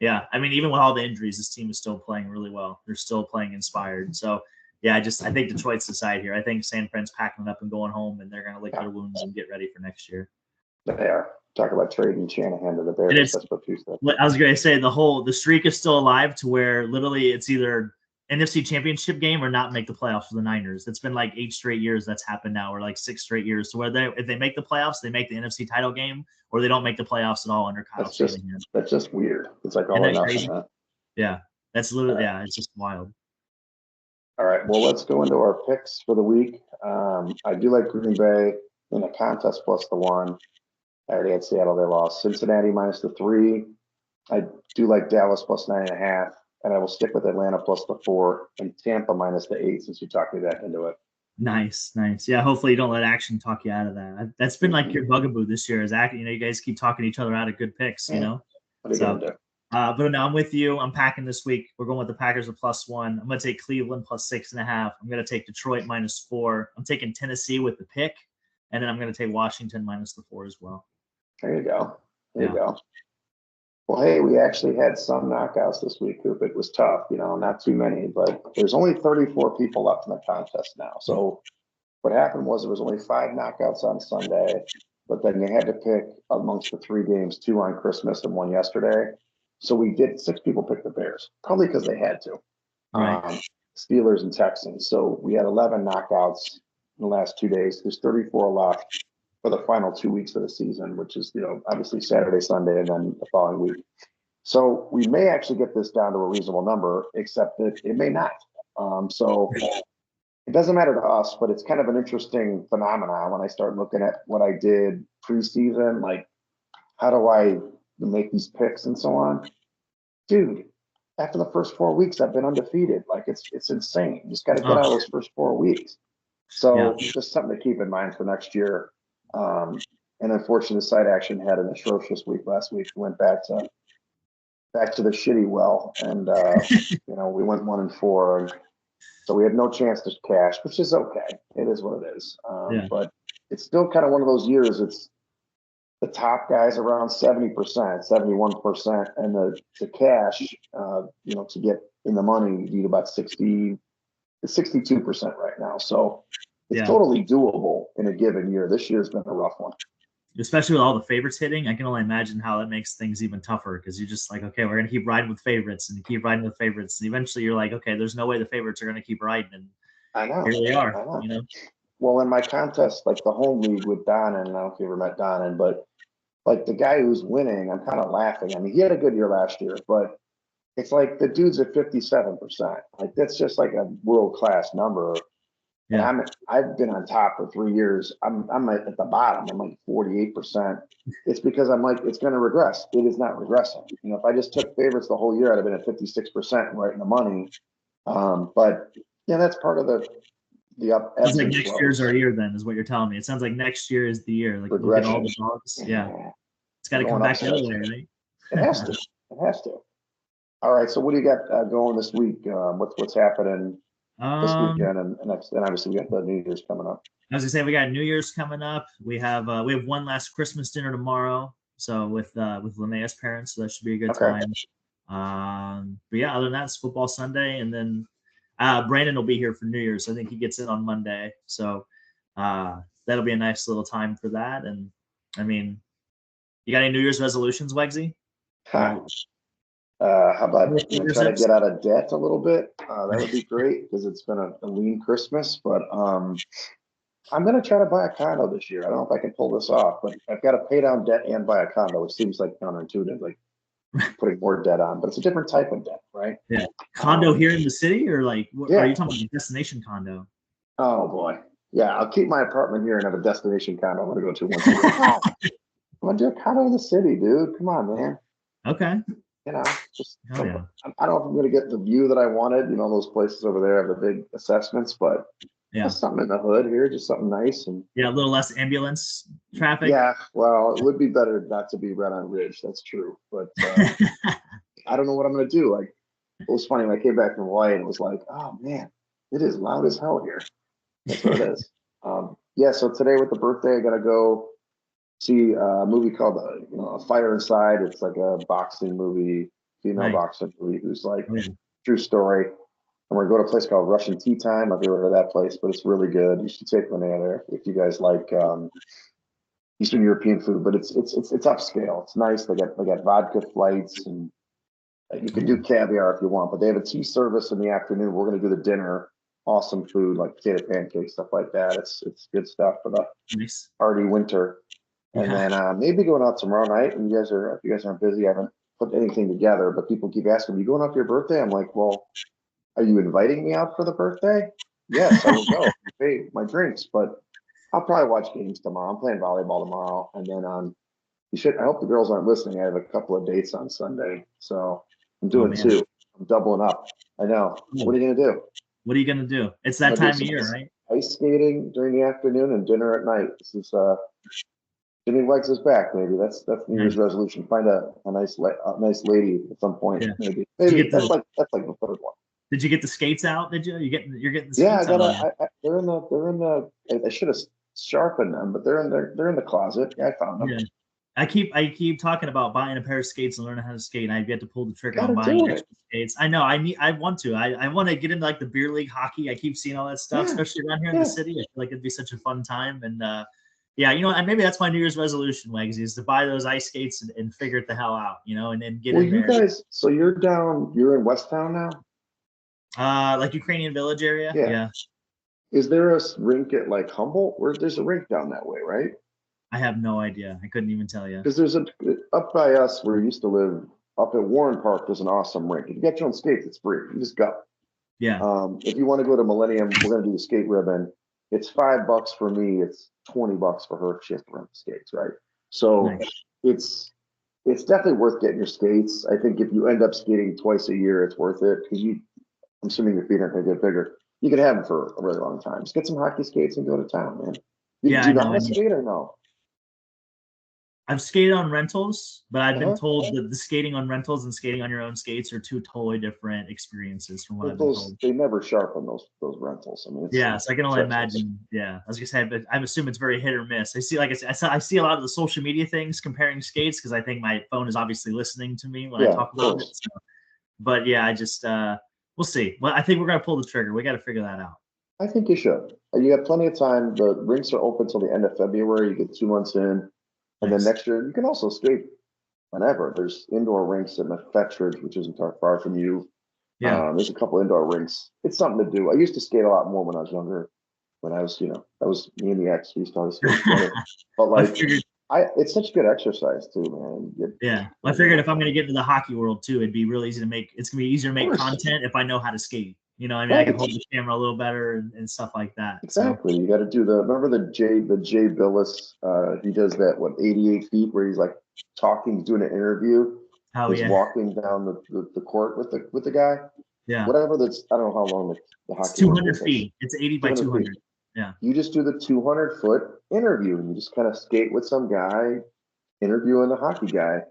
[SPEAKER 2] yeah, I mean, even with all the injuries, this team is still playing really well. They're still playing inspired. So yeah, I think Detroit's the side here. I think San Fran's packing up and going home, and they're going to lick their wounds and get ready for next year.
[SPEAKER 1] They are. Talk about trading Shanahan to the Bears. That's what you said.
[SPEAKER 2] I was going to say the streak is still alive to where literally it's either NFC Championship game or not make the playoffs for the Niners. It's been like 8 straight years that's happened now, or like 6 straight years. So where if they make the playoffs, they make the NFC title game, or they don't make the playoffs at all under Kyle Shanahan.
[SPEAKER 1] That's just weird. It's like all or nothing. Huh?
[SPEAKER 2] Yeah, that's literally it's just wild.
[SPEAKER 1] All right, well, let's go into our picks for the week. I do like Green Bay in a contest plus the 1. I already had Seattle, they lost. Cincinnati minus the 3. I do like Dallas plus 9.5, and I will stick with Atlanta plus the 4 and Tampa minus the 8 since you talked me back into it.
[SPEAKER 2] Nice. Yeah, hopefully you don't let action talk you out of that. That's been like your bugaboo this year is acting. You guys keep talking each other out of good picks,
[SPEAKER 1] What are you gonna do?
[SPEAKER 2] But no, I'm with you. I'm packing this week. We're going with the Packers at +1. I'm going to take Cleveland plus 6.5. I'm going to take Detroit minus 4. I'm taking Tennessee with the pick, and then I'm going to take Washington minus the 4 as well.
[SPEAKER 1] There you go. There you go. Well, hey, we actually had some knockouts this week, Coop. It was tough, not too many, but there's only 34 people left in the contest now. So what happened was there was only 5 knockouts on Sunday, but then you had to pick amongst the 3 games, 2 on Christmas and 1 yesterday. So we did 6 people pick the Bears, probably because they had to.
[SPEAKER 2] Right.
[SPEAKER 1] Steelers and Texans. So we had 11 knockouts in the last 2 days. There's 34 left for the final 2 weeks of the season, which is, obviously Saturday, Sunday, and then the following week. So we may actually get this down to a reasonable number, except that it may not. So it doesn't matter to us, but it's kind of an interesting phenomenon when I start looking at what I did preseason, like how do I make these picks and so on. Dude, after the first 4 weeks, I've been undefeated. Like it's insane. You just got to get out of those first 4 weeks. So just something to keep in mind for next year. And unfortunately, the side action had an atrocious week last week. We went back to the shitty well, and we went 1-4, and so we had no chance to cash, which is okay. It is what it is. But it's still kind of one of those years. It's the top guys around 70%, 71%, and the cash, to get in the money, you need about 62% right now. So it's totally doable in a given year. This year's been a rough one.
[SPEAKER 2] Especially with all the favorites hitting, I can only imagine how that makes things even tougher because you're just like, okay, we're going to keep riding with favorites and keep riding with favorites. And eventually you're like, okay, there's no way the favorites are going to keep riding. And
[SPEAKER 1] I know.
[SPEAKER 2] Here they are.
[SPEAKER 1] I know. Well, in my contest, like the home league with Donnan, I don't know if you ever met Donnan, but like the guy who's winning, I'm kind of laughing. I mean, he had a good year last year, but it's like the dude's at 57%. Like that's just like a world-class number. And
[SPEAKER 2] Yeah.
[SPEAKER 1] I've been on top for 3 years. I'm at the bottom. I'm like 48%. It's because I'm like, it's going to regress. It is not regressing. If I just took favorites the whole year, I'd have been at 56% right in the money. But yeah, that's part of the up
[SPEAKER 2] Sounds
[SPEAKER 1] ebbs
[SPEAKER 2] like
[SPEAKER 1] and
[SPEAKER 2] next year's
[SPEAKER 1] flows.
[SPEAKER 2] our year then, is what you're telling me. It sounds like next year is the year. Like look at all
[SPEAKER 1] Regression.
[SPEAKER 2] the dogs. Yeah.
[SPEAKER 1] Yeah,
[SPEAKER 2] It's got
[SPEAKER 1] we're
[SPEAKER 2] to come
[SPEAKER 1] going
[SPEAKER 2] back the other
[SPEAKER 1] upside.
[SPEAKER 2] way, right?
[SPEAKER 1] It has to. It has to. All right. So what do you got going this week? What's happening this
[SPEAKER 2] Um,
[SPEAKER 1] weekend and next? And obviously we got the New Year's coming up.
[SPEAKER 2] I was gonna say we got New Year's coming up. We have one last Christmas dinner tomorrow. So with Linnea's parents, so that should be a good
[SPEAKER 1] Okay.
[SPEAKER 2] time. But yeah, other than that, it's football Sunday, and then Brandon will be here for New Year's. I think he gets in on Monday, so that'll be a nice little time for that. And I mean, you got any New Year's resolutions, Wegsy?
[SPEAKER 1] How about try to get out of debt a little bit? That would be great because it's been a lean Christmas. But I'm going to try to buy a condo this year. I don't know if I can pull this off, but I've got to pay down debt and buy a condo, which seems like counterintuitive, like putting more debt on. But it's a different type of debt, right?
[SPEAKER 2] Yeah, condo here in the city, or like,
[SPEAKER 1] yeah.
[SPEAKER 2] Are you talking about a destination condo?
[SPEAKER 1] Oh boy, yeah. I'll keep my apartment here and have a destination condo I'm going to go to once a year. I'm going to do a condo in the city, dude. Come on, man.
[SPEAKER 2] Okay.
[SPEAKER 1] Just
[SPEAKER 2] Hell yeah.
[SPEAKER 1] I don't know if I'm going to get the view that I wanted. Those places over there have the big assessments, but
[SPEAKER 2] Yeah.
[SPEAKER 1] something in the hood here, just something nice and
[SPEAKER 2] yeah, a little less ambulance traffic.
[SPEAKER 1] Yeah, well, it would be better not to be right on Ridge. That's true, but I don't know what I'm going to do. Like, it was funny when I came back from Hawaii and it was like, oh man, it is loud as hell here. That's what it is. Yeah. So today with the birthday, I got to go see a movie called A Fire Inside. It's like a boxing movie, female
[SPEAKER 2] Nice.
[SPEAKER 1] boxing movie who's like true story. And we're going to go to a place called Russian Tea Time. I've heard of that place, but it's really good. You should take Linnea there if you guys like Eastern European food. But it's upscale. It's nice. They got vodka flights, and you can do caviar if you want. But they have a tea service in the afternoon. We're going to do the dinner. Awesome food like potato pancakes, stuff like that. It's good stuff for the party winter. And then maybe going out tomorrow night. And if you guys aren't busy, I haven't put anything together. But people keep asking, "You going out for your birthday?" I'm like, "Well, are you inviting me out for the birthday?" Yes, I will go. Pay my drinks, but I'll probably watch games tomorrow. I'm playing volleyball tomorrow, and then I hope the girls aren't listening. I have a couple of dates on Sunday, so I'm doing two. I'm doubling up. I know. What are you gonna do?
[SPEAKER 2] What are you gonna do? It's that time of year, right?
[SPEAKER 1] Ice skating during the afternoon and dinner at night. This is Jimmy Wegs is back. Maybe that's New Year's resolution. Find a nice lady at some point. Yeah. Maybe that's like the third one.
[SPEAKER 2] Did you get the skates out? Did you? You're getting the skates
[SPEAKER 1] out? Yeah, they're in the. I should have sharpened them, but they're in the closet. Yeah, I found them.
[SPEAKER 2] Yeah. I keep talking about buying a pair of skates and learning how to skate, and I've yet to pull the trigger on buying extra skates. I know. I want to. I want to get into like the beer league hockey. I keep seeing all that stuff, especially around here in the city. I feel like it'd be such a fun time. And and maybe that's my New Year's resolution, Legs, is to buy those ice skates and figure it the hell out, and then get in there.
[SPEAKER 1] You guys, so you're in West Town
[SPEAKER 2] now? Like Ukrainian Village area. Yeah.
[SPEAKER 1] Is there a rink at like Humboldt? There's a rink down that way, right?
[SPEAKER 2] I have no idea. I couldn't even tell you.
[SPEAKER 1] Because there's up by us where we used to live, up at Warren Park, there's an awesome rink. If you get your own skates, it's free. You just go.
[SPEAKER 2] Yeah.
[SPEAKER 1] If you want to go to Millennium, we're going to do the skate ribbon. It's $5 for me. It's $20 for her. She has to rent the skates, right? So it's definitely worth getting your skates. I think if you end up skating twice a year, it's worth it because I'm assuming your feet aren't going to get bigger. You can have them for a really long time. Just get some hockey skates and go to town, man. Do you know how to skate or no?
[SPEAKER 2] I've skated on rentals, but I've been told that the skating on rentals and skating on your own skates are two totally different experiences from what I've been told.
[SPEAKER 1] They never sharpen those rentals. I mean,
[SPEAKER 2] so I can only imagine. Yeah, I was gonna say, but I assume it's very hit or miss. I see a lot of the social media things comparing skates because I think my phone is obviously listening to me when I talk about it. So, but yeah, I just we'll see. Well, I think we're gonna pull the trigger. We got to figure that out.
[SPEAKER 1] I think you should. You got plenty of time. The rinks are open till the end of February. You get 2 months in. And then next year, you can also skate whenever. There's indoor rinks at McFetridge, which isn't far from you. Yeah. There's a couple indoor rinks. It's something to do. I used to skate a lot more when I was younger. When I was, that was me and the ex. We used to always skate together. But like, it's such good exercise too, man.
[SPEAKER 2] I figured if I'm going to get into the hockey world too, it'd be real easy to make. It's going to be easier to make content if I know how to skate. You know, I mean, I can
[SPEAKER 1] Right.
[SPEAKER 2] hold the camera a little better and stuff like that.
[SPEAKER 1] Exactly. You got to do remember the Jay Billis, he does that, what, 88 feet where he's like talking, he's doing an interview.
[SPEAKER 2] So, oh
[SPEAKER 1] He's
[SPEAKER 2] yeah,
[SPEAKER 1] walking down the court with the guy.
[SPEAKER 2] yeah.
[SPEAKER 1] Whatever that's, I don't know how long the
[SPEAKER 2] It's
[SPEAKER 1] hockey rink
[SPEAKER 2] 200
[SPEAKER 1] is. Like
[SPEAKER 2] feet. It's 80 by
[SPEAKER 1] 200 feet.
[SPEAKER 2] 200. Yeah.
[SPEAKER 1] You just do the 200-foot interview and you just kind of skate with some guy interviewing the hockey guy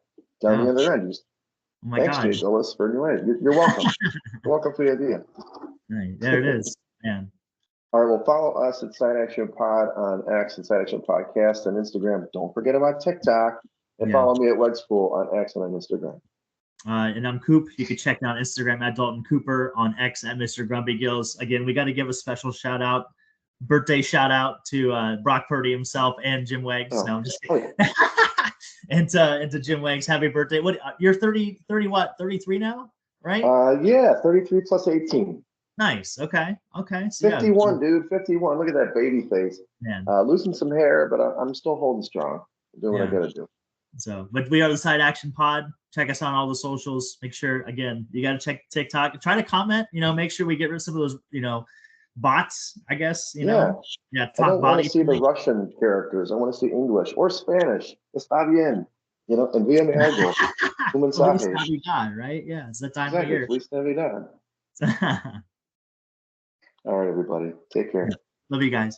[SPEAKER 1] down
[SPEAKER 2] Oh,
[SPEAKER 1] the other end. You just,
[SPEAKER 2] oh my
[SPEAKER 1] thanks, Jay
[SPEAKER 2] God.
[SPEAKER 1] Billis, for a new idea. You're welcome. You're welcome for the idea.
[SPEAKER 2] Right. There it is, man.
[SPEAKER 1] All right, well, follow us at Side Action Pod on X and Side Action Podcast on Instagram. Don't forget about TikTok and
[SPEAKER 2] Yeah.
[SPEAKER 1] follow me at Wegs School on X and on Instagram.
[SPEAKER 2] And I'm Coop. You can check me on Instagram at Dalton Cooper, on X at Mr. Grumpy Gills. Again, we got to give a special birthday shout out to Brock Purdy himself and Jim Wegs.
[SPEAKER 1] Oh,
[SPEAKER 2] No, I'm just
[SPEAKER 1] oh
[SPEAKER 2] kidding.
[SPEAKER 1] yeah.
[SPEAKER 2] and to Jim Wegs, happy birthday. What you're 30 what? 33 now, right?
[SPEAKER 1] Yeah, 33 plus 18.
[SPEAKER 2] Nice. Okay. So
[SPEAKER 1] 51, dude. 51. Look at that baby face.
[SPEAKER 2] man.
[SPEAKER 1] Losing some hair, but I'm still holding strong. I'm doing what I gotta do.
[SPEAKER 2] So, but we are the Side Action Pod. Check us on all the socials. Make sure, again, you got to check TikTok. Try to comment. You know, make sure we get rid of some of those, bots. I guess. Know. Yeah.
[SPEAKER 1] I don't want
[SPEAKER 2] body
[SPEAKER 1] to see the Russian characters. I want to see English or Spanish. Está bien. Envía mi algo. Un mensaje.
[SPEAKER 2] Feliz Navidad, right? Yeah, it's that time of year.
[SPEAKER 1] Feliz Navidad. All right, everybody. Take care.
[SPEAKER 2] Love you guys.